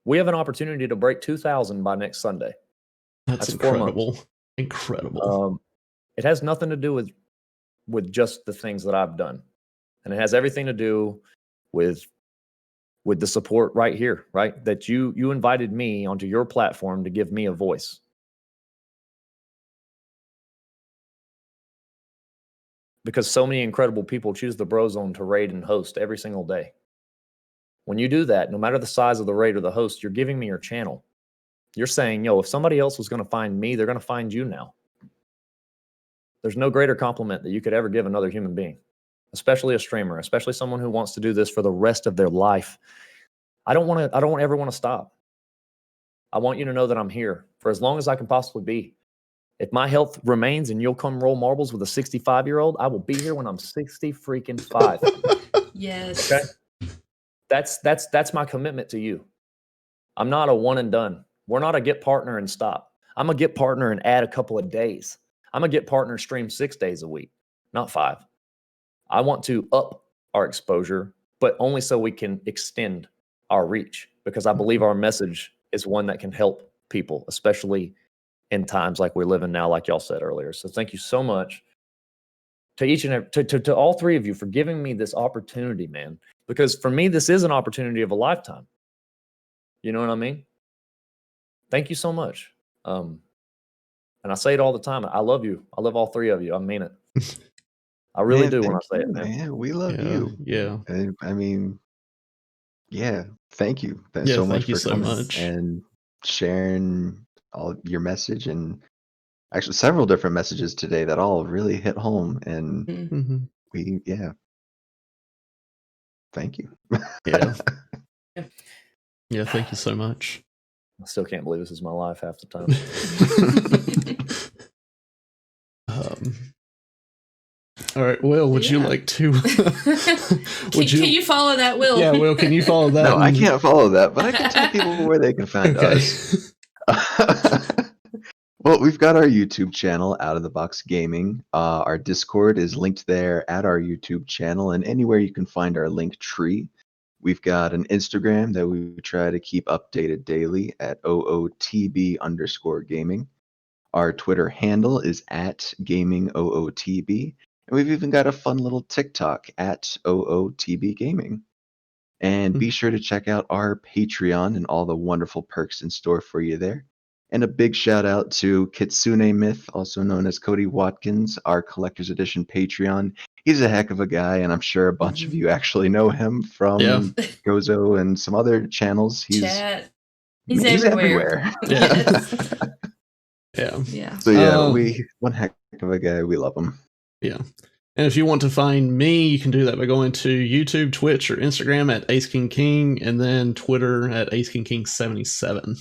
We have an opportunity to break 2,000 by next Sunday. That's incredible. Incredible. It has nothing to do with just the things that I've done. And it has everything to do with the support right here, right? That you invited me onto your platform to give me a voice. Because so many incredible people choose the Brozone to raid and host every single day. When you do that, no matter the size of the raid or the host, you're giving me your channel. You're saying, if somebody else was going to find me, they're going to find you now. There's no greater compliment that you could ever give another human being, especially a streamer, especially someone who wants to do this for the rest of their life. I don't ever want to stop. I want you to know that I'm here for as long as I can possibly be. If my health remains and you'll come roll marbles with a 65-year-old, I will be here when I'm 60 freaking 5. Yes. Okay. That's my commitment to you. I'm not a one and done. We're not a get partner and stop. I'm a get partner and add a couple of days. I'm a get partner stream 6 days a week, not 5. I want to up our exposure, but only so we can extend our reach, because I believe our message is one that can help people, especially in times like we're living now, like y'all said earlier. So thank you so much to each and every, to all three of you for giving me this opportunity, man. Because for me, this is an opportunity of a lifetime. You know what I mean? Thank you so much. And I say it all the time. I love you. I love all three of you. I mean it. I really Man, do when I thank say you, it, man. man. We love Yeah, you. yeah. I mean, yeah, thank you Yeah, so much thank you for so coming much. and sharing all your message, and actually several different messages today that all really hit home. And Mhm. thank you. Yeah. Yeah, thank you so much. I still can't believe this is my life half the time. All right, Will, would you Yeah. like to? Can you follow that, Will? Yeah, Will, can you follow that? No, I can't follow that, but I can tell people where they can find Okay. us. Well, we've got our YouTube channel, Out of the Box Gaming. Our Discord is linked there at our YouTube channel, and anywhere you can find our link tree. We've got an Instagram that we try to keep updated daily at OOTB_gaming. Our Twitter handle is at GamingOOTB. And we've even got a fun little TikTok at OOTB Gaming. And be sure to check out our Patreon and all the wonderful perks in store for you there. And a big shout out to Kitsune Myth, also known as Cody Watkins, our Collector's Edition Patreon. He's a heck of a guy, and I'm sure a bunch of you actually know him from Yeah. Cozo and some other channels. Chat. He's He's everywhere. Yes. Yeah. Yeah. So yeah, one heck of a guy. We love him. Yeah. And if you want to find me, you can do that by going to YouTube, Twitch, or Instagram at Ace King King, and then Twitter at Ace King King 77.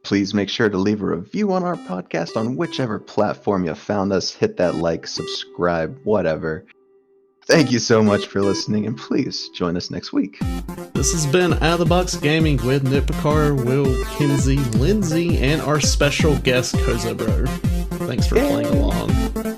Please make sure to leave a review on our podcast on whichever platform you found us. Hit that like, subscribe, whatever. Thank you so much for listening, and please join us next week. This has been Out of the Box Gaming with Nick Picard, Will, Kinsey, Lindsay, and our special guest, CozoBro. Thanks for playing along.